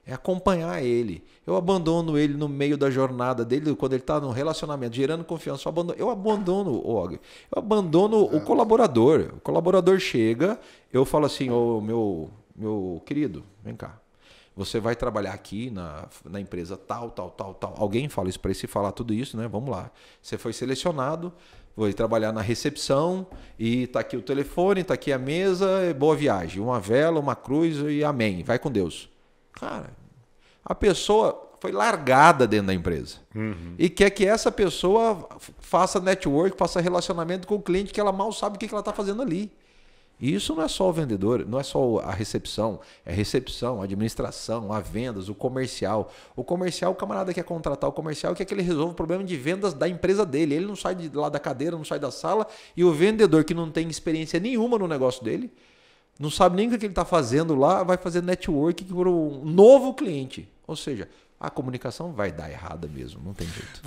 É acompanhar ele. Eu abandono ele no meio da jornada dele, quando ele está no relacionamento, gerando confiança. Eu abandono o colaborador. O colaborador chega, eu falo assim, ô meu querido, vem cá. Você vai trabalhar aqui na empresa tal. Alguém fala isso para ele, se falar tudo isso, né? Vamos lá. Você foi selecionado, vou trabalhar na recepção e tá aqui o telefone, tá aqui a mesa, boa viagem. Uma vela, uma cruz e amém. Vai com Deus. Cara, a pessoa foi largada dentro da empresa. E quer que essa pessoa faça network, faça relacionamento com o cliente que ela mal sabe o que ela está fazendo ali. E isso não é só o vendedor, não é só a recepção. É recepção, a administração, a vendas, o comercial. O comercial, o camarada quer contratar o comercial quer que ele resolva o problema de vendas da empresa dele. Ele não sai de lá da cadeira, não sai da sala. E o vendedor que não tem experiência nenhuma no negócio dele, não sabe nem o que ele está fazendo lá, vai fazer network para um novo cliente. Ou seja, a comunicação vai dar errada mesmo, não tem jeito.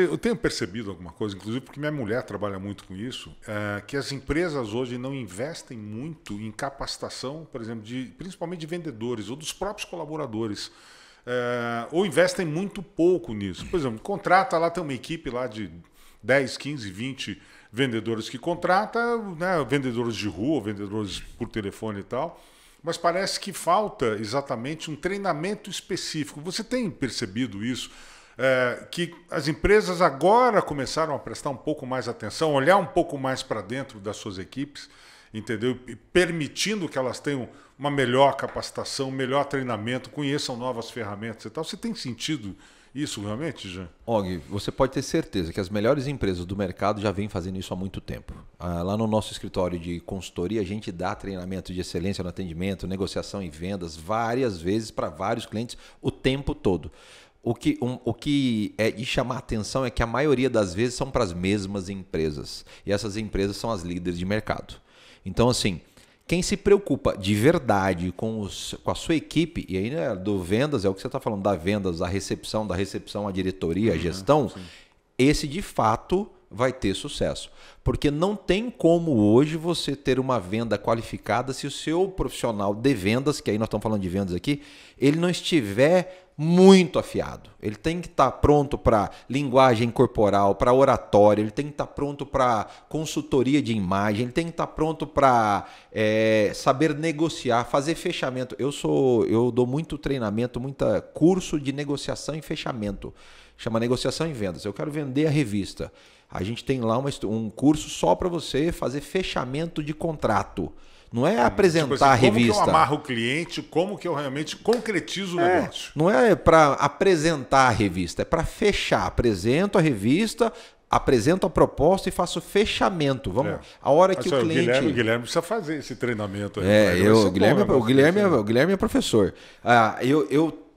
Eu tenho percebido alguma coisa, inclusive porque minha mulher trabalha muito com isso, que as empresas hoje não investem muito em capacitação, por exemplo, principalmente de vendedores ou dos próprios colaboradores. Ou investem muito pouco nisso. Por exemplo, contrata lá, tem uma equipe lá de 10, 15, 20 vendedores que contrata, né, vendedores de rua, vendedores por telefone e tal, mas parece que falta exatamente um treinamento específico. Você tem percebido isso? Que as empresas agora começaram a prestar um pouco mais atenção, olhar um pouco mais para dentro das suas equipes, entendeu? E permitindo que elas tenham uma melhor capacitação, melhor treinamento, conheçam novas ferramentas e tal. Você tem sentido isso realmente, Jean? Og, você pode ter certeza que as melhores empresas do mercado já vêm fazendo isso há muito tempo. Lá no nosso escritório de consultoria, a gente dá treinamento de excelência no atendimento, negociação e vendas várias vezes para vários clientes o tempo todo. O que é de chamar a atenção é que a maioria das vezes são para as mesmas empresas. E essas empresas são as líderes de mercado. Então, assim, quem se preocupa de verdade com a sua equipe, e aí, né, do vendas, é o que você está falando, da vendas, da recepção, a diretoria, a gestão, sim. Esse de fato vai ter sucesso. Porque não tem como hoje você ter uma venda qualificada se o seu profissional de vendas, que aí nós estamos falando de vendas aqui, ele não estiver muito afiado. Ele tem que estar pronto para linguagem corporal, para oratória, ele tem que estar pronto para consultoria de imagem, ele tem que estar pronto para saber negociar, fazer fechamento. Eu dou muito treinamento, muito curso de negociação e fechamento. Chama negociação e vendas. Eu quero vender a revista. A gente tem lá um curso só para você fazer fechamento de contrato. Não é apresentar tipo assim, a revista. Como que eu amarro o cliente, como que eu realmente concretizo o negócio. Não é para apresentar a revista, é para fechar. Apresento a revista, apresento a proposta e faço fechamento. A hora que o cliente... O Guilherme precisa fazer esse treinamento. Aí. O Guilherme é professor.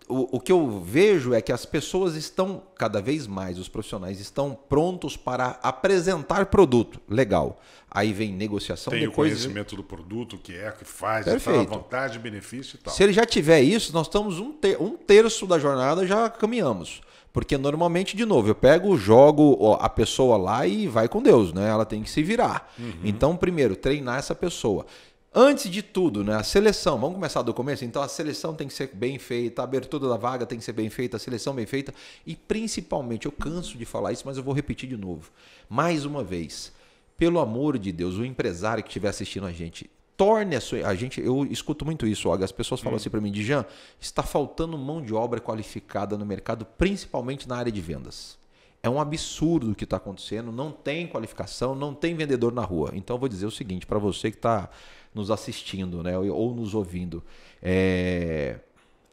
O que eu vejo é que as pessoas estão, cada vez mais, os profissionais estão prontos para apresentar produto. Legal. Aí vem negociação. Tem depois o conhecimento do produto, o que é, o que faz, perfeito. A vantagem, benefício e tal. Se ele já tiver isso, nós estamos um terço da jornada, já caminhamos. Porque normalmente, de novo, eu pego, jogo a pessoa lá e vai com Deus, né? Ela tem que se virar. Então, primeiro, treinar essa pessoa. Antes de tudo, né, a seleção, vamos começar do começo? Então a seleção tem que ser bem feita, a abertura da vaga tem que ser bem feita, a seleção bem feita e principalmente, eu canso de falar isso, mas eu vou repetir de novo, mais uma vez, pelo amor de Deus, o empresário que estiver assistindo a gente, torne a gente, eu escuto muito isso, as pessoas falam assim para mim, Djan, está faltando mão de obra qualificada no mercado, principalmente na área de vendas. É um absurdo o que está acontecendo, não tem qualificação, não tem vendedor na rua. Então eu vou dizer o seguinte para você que está nos assistindo, né, ou nos ouvindo,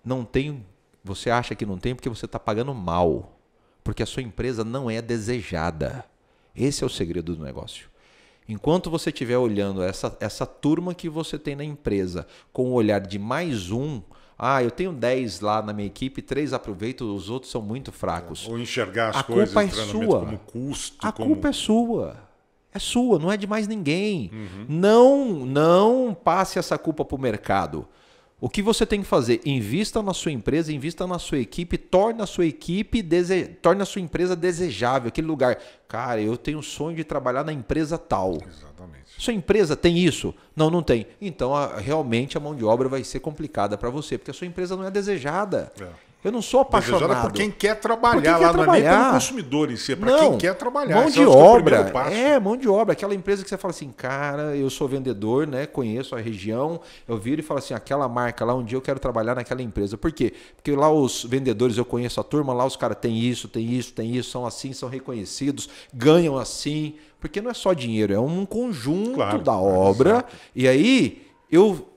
não tem, você acha que não tem porque você está pagando mal, porque a sua empresa não é desejada. Esse é o segredo do negócio. Enquanto você estiver olhando essa turma que você tem na empresa com o olhar de mais um, eu tenho 10 lá na minha equipe, 3 aproveito, os outros são muito fracos. Ou enxergar as a coisas culpa é sua. como custo. A culpa é sua. É sua, não é de mais ninguém. Uhum. Não passe essa culpa para o mercado. O que você tem que fazer? Invista na sua empresa, invista na sua equipe, torne a sua empresa desejável, aquele lugar. Cara, eu tenho o sonho de trabalhar na empresa tal. Exatamente. Sua empresa tem isso? Não, não tem. Então, realmente a mão de obra vai ser complicada para você, porque a sua empresa não é desejada. Eu não sou apaixonado. Desejada por quem quer trabalhar lá, não é nem pelo consumidor em si, é para quem quer trabalhar. Mão de obra. Mão de obra. Aquela empresa que você fala assim, cara, eu sou vendedor, né? Conheço a região, eu viro e falo assim, aquela marca lá, um dia eu quero trabalhar naquela empresa. Por quê? Porque lá os vendedores, eu conheço a turma, lá os caras têm isso, são assim, são reconhecidos, ganham assim. Porque não é só dinheiro, é um conjunto da obra. Exato. E aí,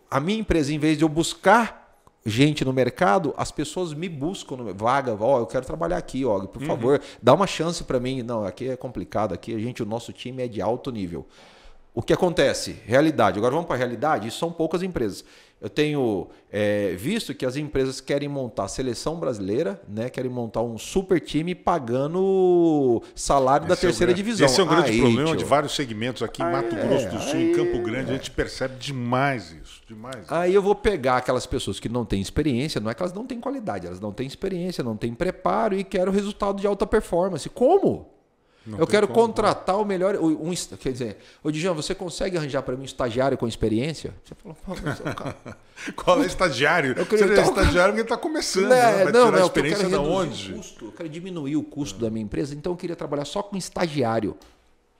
a minha empresa, em vez de eu buscar gente no mercado, as pessoas me buscam no vaga, eu quero trabalhar aqui, por favor, dá uma chance para mim. Não, aqui é complicado, aqui o nosso time é de alto nível. O que acontece? Realidade. Agora vamos para a realidade, isso são poucas empresas. Eu tenho visto que as empresas querem montar a seleção brasileira, né? Querem montar um super time pagando salário da terceira divisão. Esse é um grande problema de vários segmentos aqui em Mato Grosso do Sul, em Campo Grande, a gente percebe demais isso. Aí eu vou pegar aquelas pessoas que não têm experiência, não é que elas não têm qualidade, elas não têm experiência, não têm preparo e quero resultado de alta performance. Como? Eu quero contratar o melhor. Quer dizer, Djan, você consegue arranjar para mim um estagiário com experiência? Você falou, cara. Qual é estagiário? Você é estagiário porque está começando. Vai tirar a experiência de onde? Eu quero diminuir o custo da minha empresa, então eu queria trabalhar só com estagiário.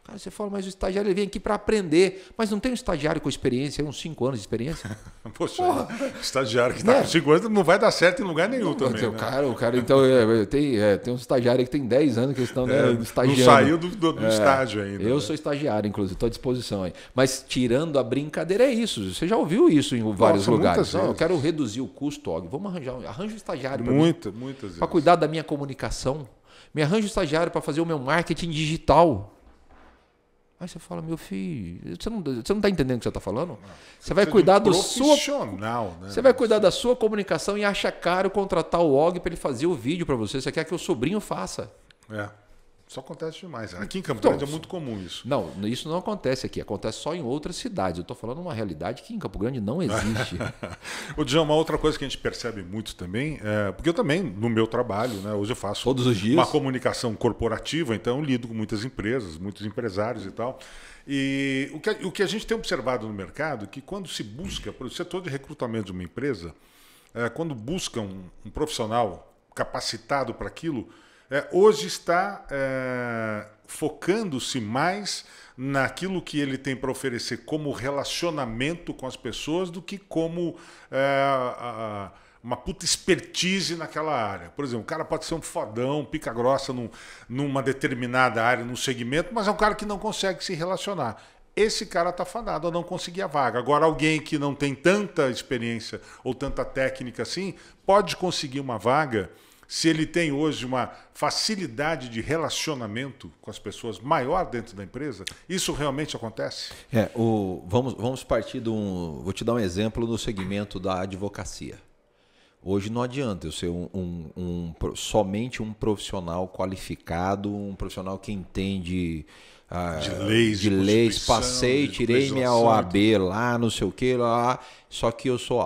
Cara, você fala, mas o estagiário ele vem aqui para aprender. Mas não tem um estagiário com experiência, uns 5 anos de experiência? Poxa, estagiário que está com 5 anos não vai dar certo em lugar nenhum também. O cara então, tem um estagiário que tem 10 anos que estão estagiando. Não saiu do estágio ainda. Eu sou estagiário, inclusive, estou à disposição aí. Mas tirando a brincadeira, é isso. Você já ouviu isso em vários lugares. Não, eu quero reduzir o custo, vamos arranja um estagiário para mim. Muitas vezes. Para cuidar da minha comunicação. Me arranja um estagiário para fazer o meu marketing digital. Aí você fala, meu filho, você não está entendendo o que você está falando? Não, você vai cuidar do profissional, né? Você vai cuidar da sua comunicação e acha caro contratar o Og para ele fazer o vídeo para você. Você quer que o sobrinho faça. Isso acontece demais. Aqui em Campo Grande é muito comum isso. Não, isso não acontece aqui. Acontece só em outras cidades. Eu estou falando uma realidade que em Campo Grande não existe. Djan, uma outra coisa que a gente percebe muito também, porque eu também, no meu trabalho, né, hoje eu faço todos os dias uma comunicação corporativa, então eu lido com muitas empresas, muitos empresários e tal. E o que a gente tem observado no mercado é que quando se busca, para o setor de recrutamento de uma empresa, quando busca um profissional capacitado para aquilo, hoje está focando-se mais naquilo que ele tem para oferecer como relacionamento com as pessoas do que como uma puta expertise naquela área. Por exemplo, o cara pode ser um fodão, pica grossa numa determinada área, num segmento, mas é um cara que não consegue se relacionar. Esse cara está fadado a não conseguir a vaga. Agora, alguém que não tem tanta experiência ou tanta técnica assim, pode conseguir uma vaga se ele tem hoje uma facilidade de relacionamento com as pessoas maior dentro da empresa. Isso realmente acontece? Vamos partir vou te dar um exemplo no segmento da advocacia. Hoje não adianta eu ser somente um profissional qualificado, um profissional que entende de leis, passei, tirei minha OAB lá, não sei o que, lá. Só que eu sou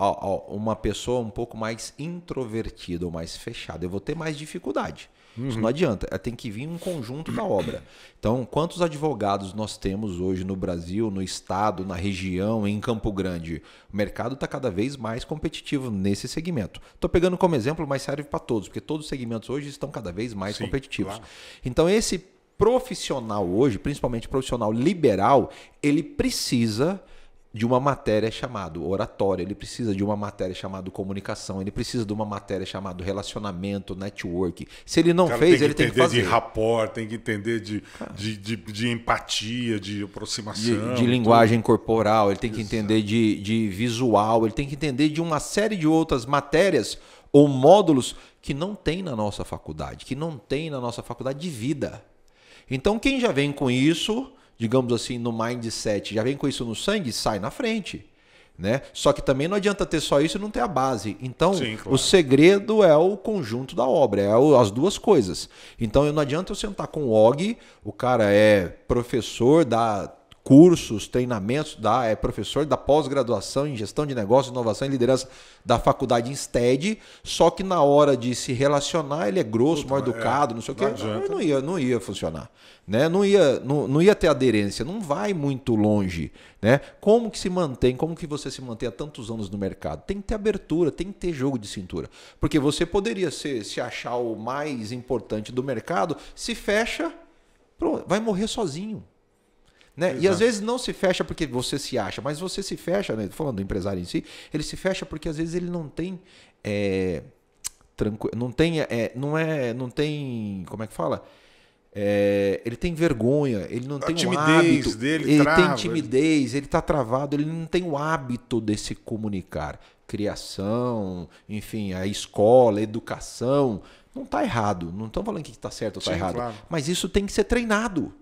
uma pessoa um pouco mais introvertida ou mais fechada. Eu vou ter mais dificuldade. Isso não adianta. Tem que vir um conjunto da obra. Então, quantos advogados nós temos hoje no Brasil, no estado, na região, em Campo Grande? O mercado está cada vez mais competitivo nesse segmento. Estou pegando como exemplo, mas serve para todos, porque todos os segmentos hoje estão cada vez mais competitivos. Claro. Então, esse profissional hoje, principalmente profissional liberal, ele precisa de uma matéria chamada oratória, ele precisa de uma matéria chamada comunicação, ele precisa de uma matéria chamada relacionamento, network. Se ele não fez, ele tem que fazer. Tem que entender de rapport, tem que entender de empatia, de aproximação. De linguagem corporal, ele tem que entender de visual, ele tem que entender de uma série de outras matérias ou módulos que não tem na nossa faculdade, que não tem na nossa faculdade de vida. Então, quem já vem com isso, digamos assim, no mindset, já vem com isso no sangue, sai na frente. Né? Só que também não adianta ter só isso e não ter a base. Então, sim, claro. O segredo é o conjunto da obra, as duas coisas. Então, não adianta eu sentar com o Og, o cara é professor, dá cursos, treinamentos, é professor da pós-graduação em gestão de negócios, inovação e liderança da faculdade Insted, só que na hora de se relacionar ele é grosso, mal educado, não sei o quê. Não ia funcionar. Né? Não ia ter aderência, não vai muito longe. Né? Como que se mantém, como que você se mantém há tantos anos no mercado? Tem que ter abertura, tem que ter jogo de cintura. Porque você poderia se achar o mais importante do mercado, se fecha, vai morrer sozinho. Né? E às vezes não se fecha porque você se acha, mas você se fecha, né? Falando do empresário em si, ele se fecha porque às vezes ele não tem não tem, como é que fala? Ele tem vergonha, ele não tem o hábito dele, ele tem timidez, ele está travado, ele não tem o hábito de se comunicar. Criação, enfim, a escola, a educação, não está errado, não estamos falando que está certo ou está errado, claro. Mas isso tem que ser treinado.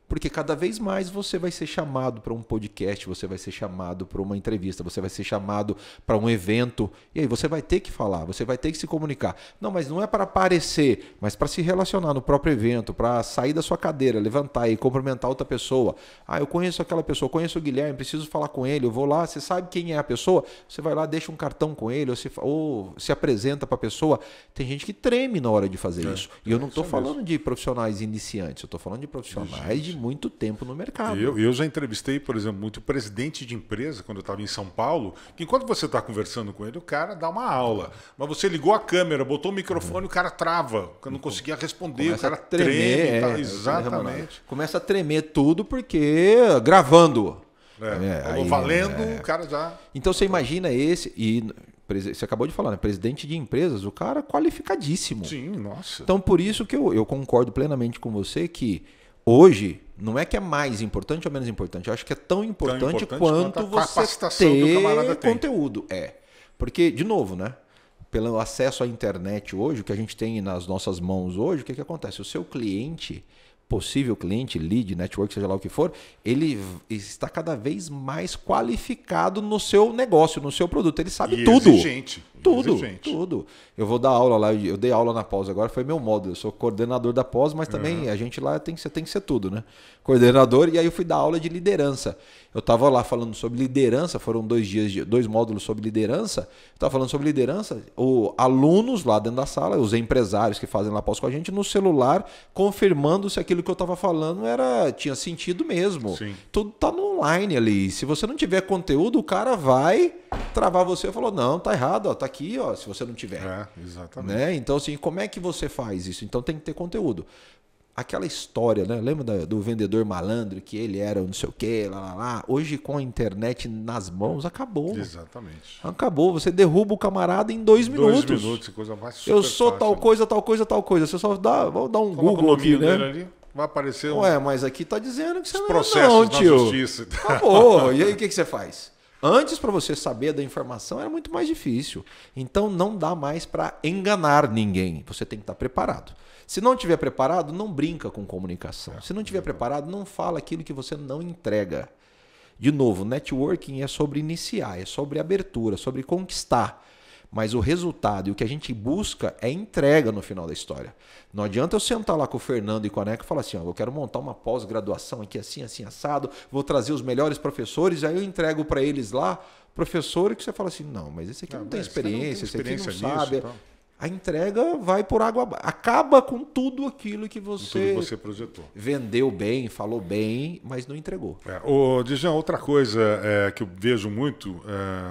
Porque cada vez mais você vai ser chamado para um podcast, você vai ser chamado para uma entrevista, você vai ser chamado para um evento. E aí você vai ter que falar, você vai ter que se comunicar. Não, mas não é para aparecer, mas para se relacionar no próprio evento, para sair da sua cadeira, levantar e cumprimentar outra pessoa. Eu conheço aquela pessoa, conheço o Guilherme, preciso falar com ele, eu vou lá, você sabe quem é a pessoa? Você vai lá, deixa um cartão com ele, ou se apresenta para a pessoa. Tem gente que treme na hora de fazer isso. E eu não estou falando de profissionais iniciantes, eu estou falando de profissionais de muito tempo no mercado. Eu já entrevistei, por exemplo, muito presidente de empresa, quando eu estava em São Paulo, que enquanto você está conversando com ele, o cara dá uma aula. Mas você ligou a câmera, botou o microfone, o cara trava, não conseguia responder, começa o cara tremer, treme. Exatamente. Começa a tremer tudo porque gravando. Valendo, o cara já... Então você imagina esse... Você acabou de falar, né? Presidente de empresas, o cara qualificadíssimo. Sim, nossa. Então por isso que eu concordo plenamente com você que hoje, não é que é mais importante ou menos importante, eu acho que é tão importante quanto você ter conteúdo. Porque, de novo, né? Pelo acesso à internet hoje, o que a gente tem nas nossas mãos hoje, o que acontece? O seu cliente, possível cliente, lead, network, seja lá o que for, ele está cada vez mais qualificado no seu negócio, no seu produto. Ele sabe tudo. Exigente. Tudo. Eu vou dar aula lá, eu dei aula na pós agora, foi meu módulo. Eu sou coordenador da pós, mas também a gente lá tem que ser tudo, né? Coordenador, e aí eu fui dar aula de liderança. Eu estava lá falando sobre liderança, foram 2 módulos sobre liderança. Eu estava falando sobre liderança, alunos lá dentro da sala, os empresários que fazem lá pós com a gente, no celular, confirmando se aquilo que eu estava falando tinha sentido mesmo. Sim. Tudo está no online ali. Se você não tiver conteúdo, o cara vai travar você e falou, não, tá errado, ó, tá aqui, ó, se você não tiver. Exatamente. Né? Então, assim, como é que você faz isso? Então tem que ter conteúdo. Aquela história, né? Lembra do vendedor malandro, que ele era não sei o quê, lá. Hoje, com a internet nas mãos, acabou. Exatamente. Acabou. Você derruba o camarada em 2 minutos. 2 minutos, coisa mais super eu sou fácil, tal coisa, tal coisa, tal coisa. Você só vou dar um Google aqui, né? Ali, vai aparecer mas aqui tá dizendo que você não é, tio. Justiça. Acabou. E aí, o que você faz? Antes, para você saber da informação, era muito mais difícil. Então, não dá mais para enganar ninguém. Você tem que estar preparado. Se não estiver preparado, não brinca com comunicação. Se não estiver preparado, não fala aquilo que você não entrega. De novo, networking é sobre iniciar, é sobre abertura, sobre conquistar. Mas o resultado e o que a gente busca é entrega no final da história. Não adianta eu sentar lá com o Fernando e com a Neca e falar assim, ó, eu quero montar uma pós-graduação aqui assim, assim, assado, vou trazer os melhores professores, aí eu entrego para eles lá, professor, que você fala assim, não, mas esse aqui não tem experiência, esse aqui não sabe. Então. A entrega vai por água abaixo. Acaba com tudo aquilo que você projetou. Vendeu bem, falou bem, mas não entregou. Ô, Dijan, outra coisa que eu vejo muito,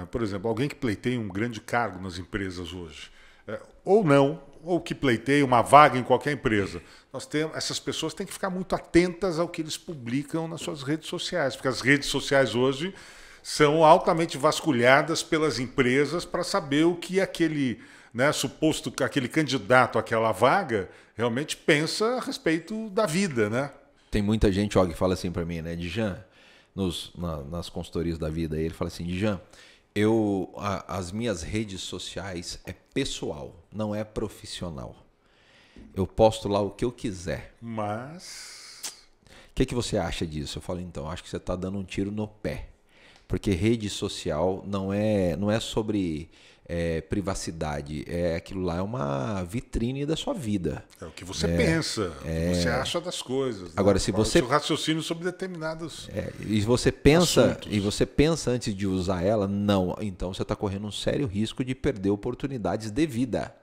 por exemplo, alguém que pleiteia um grande cargo nas empresas hoje, ou não, ou que pleiteia uma vaga em qualquer empresa. Essas pessoas têm que ficar muito atentas ao que eles publicam nas suas redes sociais, porque as redes sociais hoje são altamente vasculhadas pelas empresas para saber o que aquele... suposto que aquele candidato àquela vaga realmente pensa a respeito da vida, né? Tem muita gente que fala assim para mim, né, Dijan, nas consultorias da vida, ele fala assim, Dijan, as minhas redes sociais é pessoal, não é profissional. Eu posto lá o que eu quiser. Mas... O que você acha disso? Eu falo, então, acho que você está dando um tiro no pé. Porque rede social não é sobre privacidade. Aquilo lá é uma vitrine da sua vida. É o que você pensa, o que você acha das coisas. Agora, né? se você... O seu raciocínio sobre determinados e você pensa assuntos. E você pensa antes de usar ela, não. Então você está correndo um sério risco de perder oportunidades de vida.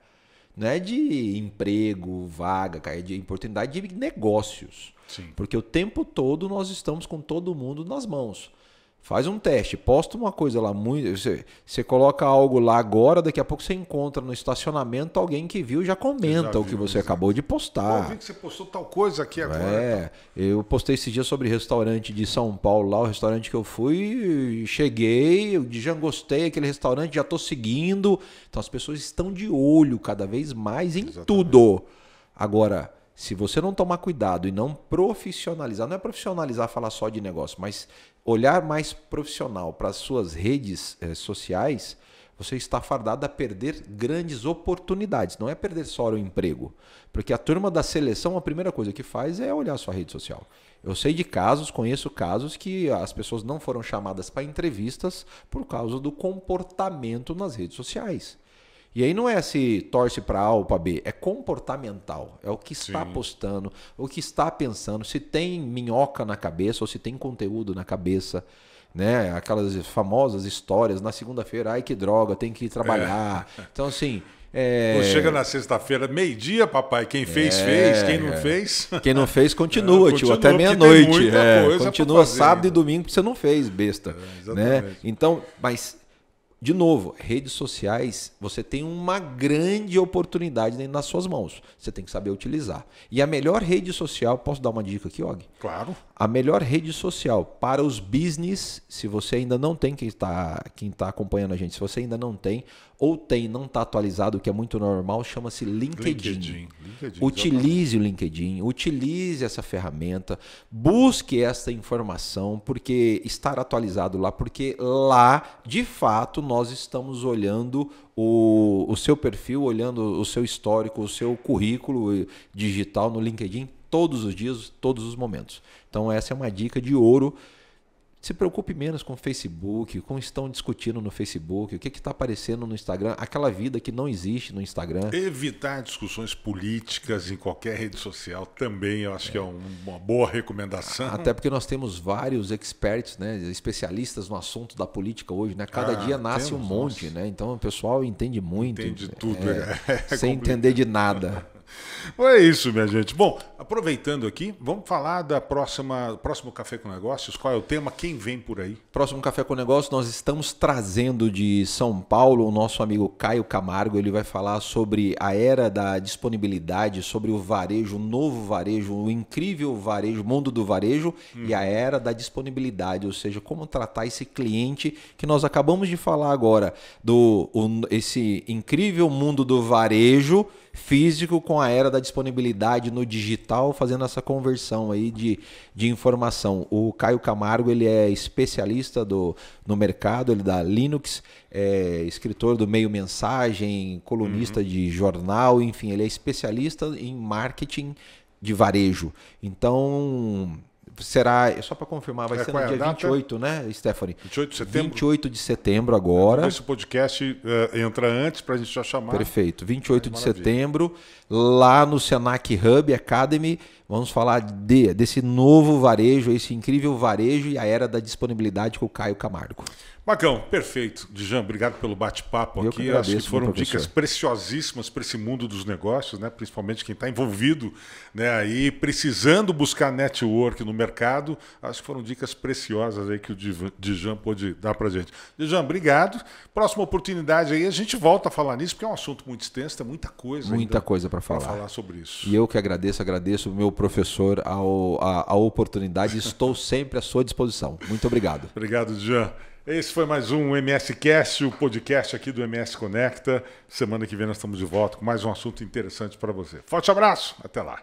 Não é de emprego, vaga, é de oportunidade de negócios. Sim. Porque o tempo todo nós estamos com todo mundo nas mãos. Faz um teste, posta uma coisa lá, você coloca algo lá agora, daqui a pouco você encontra no estacionamento alguém que viu e já comenta o que você acabou de postar. Eu vi que você postou tal coisa aqui agora. Eu postei esse dia sobre restaurante de São Paulo, lá o restaurante que eu fui, cheguei, eu já gostei, aquele restaurante, já estou seguindo. Então as pessoas estão de olho cada vez mais em tudo. Agora, se você não tomar cuidado e não profissionalizar, não é profissionalizar falar só de negócio, mas olhar mais profissional para as suas redes sociais, você está fardado a perder grandes oportunidades. Não é perder só o emprego. Porque a turma da seleção, a primeira coisa que faz é olhar a sua rede social. Eu sei de casos, conheço casos que as pessoas não foram chamadas para entrevistas por causa do comportamento nas redes sociais. E aí não é se torce para A ou para B, é comportamental. É o que está postando, o que está pensando, se tem minhoca na cabeça ou se tem conteúdo na cabeça. Né? Aquelas famosas histórias, na segunda-feira, ai que droga, tem que ir trabalhar. Então assim... Chega na sexta-feira, meio-dia, papai. Quem fez, fez. Quem não fez... Quem não fez, continua, tio. Até meia-noite. Continua sábado e domingo porque você não fez, besta. Né? Então, mas... De novo, redes sociais, você tem uma grande oportunidade nas suas mãos. Você tem que saber utilizar. E a melhor rede social, posso dar uma dica aqui, Og? Claro. A melhor rede social para os business, se você ainda não tem, quem tá acompanhando a gente, se você ainda não tem, ou tem, não está atualizado, o que é muito normal, chama-se LinkedIn. Utilize o LinkedIn, utilize essa ferramenta, busque essa informação, porque estar atualizado lá, porque lá, de fato, nós estamos olhando o seu perfil, olhando o seu histórico, o seu currículo digital no LinkedIn todos os dias, todos os momentos. Então essa é uma dica de ouro. Se preocupe menos com o Facebook, com o que estão discutindo no Facebook, o que está aparecendo no Instagram, aquela vida que não existe no Instagram. Evitar discussões políticas em qualquer rede social também, eu acho que é uma boa recomendação. Até porque nós temos vários experts, né, especialistas no assunto da política hoje, né? Cada dia nasce um monte, né? Então o pessoal entende muito. Entende tudo. Sem entender de nada. É isso, minha gente. Bom, aproveitando aqui, vamos falar da próximo Café com Negócios. Qual é o tema? Quem vem por aí? Próximo Café com Negócios, nós estamos trazendo de São Paulo o nosso amigo Caio Camargo. Ele vai falar sobre a era da disponibilidade, sobre o varejo, o novo varejo, o incrível varejo, mundo do varejo e a era da disponibilidade, ou seja, como tratar esse cliente que nós acabamos de falar agora, esse incrível mundo do varejo físico com a era da disponibilidade no digital, fazendo essa conversão aí de informação. O Caio Camargo, ele é especialista no mercado, ele dá Linux, é escritor do Meio Mensagem, colunista de jornal, enfim, ele é especialista em marketing de varejo. Então, será, só para confirmar, vai ser no dia 28, né, Stephanie? 28 de setembro? 28 de setembro agora. Esse podcast entra antes para a gente já chamar. Perfeito, 28 de setembro, lá no Senac Hub Academy, vamos falar desse novo varejo, esse incrível varejo e a era da disponibilidade com o Caio Camargo. Macão, perfeito. Djan, obrigado pelo bate-papo aqui. Que agradeço, acho que foram dicas preciosíssimas para esse mundo dos negócios, né? Principalmente quem está envolvido, né? Aí precisando buscar network no mercado. Acho que foram dicas preciosas aí que o Djan pôde dar para a gente. Djan, obrigado. Próxima oportunidade aí a gente volta a falar nisso, porque é um assunto muito extenso, tem muita coisa. Muita coisa para falar sobre isso. E eu que agradeço o meu professor a oportunidade. Estou sempre à sua disposição. Muito obrigado. Obrigado, Djan. Esse foi mais um MS Cast, o podcast aqui do MS Conecta. Semana que vem nós estamos de volta com mais um assunto interessante para você. Forte abraço, até lá.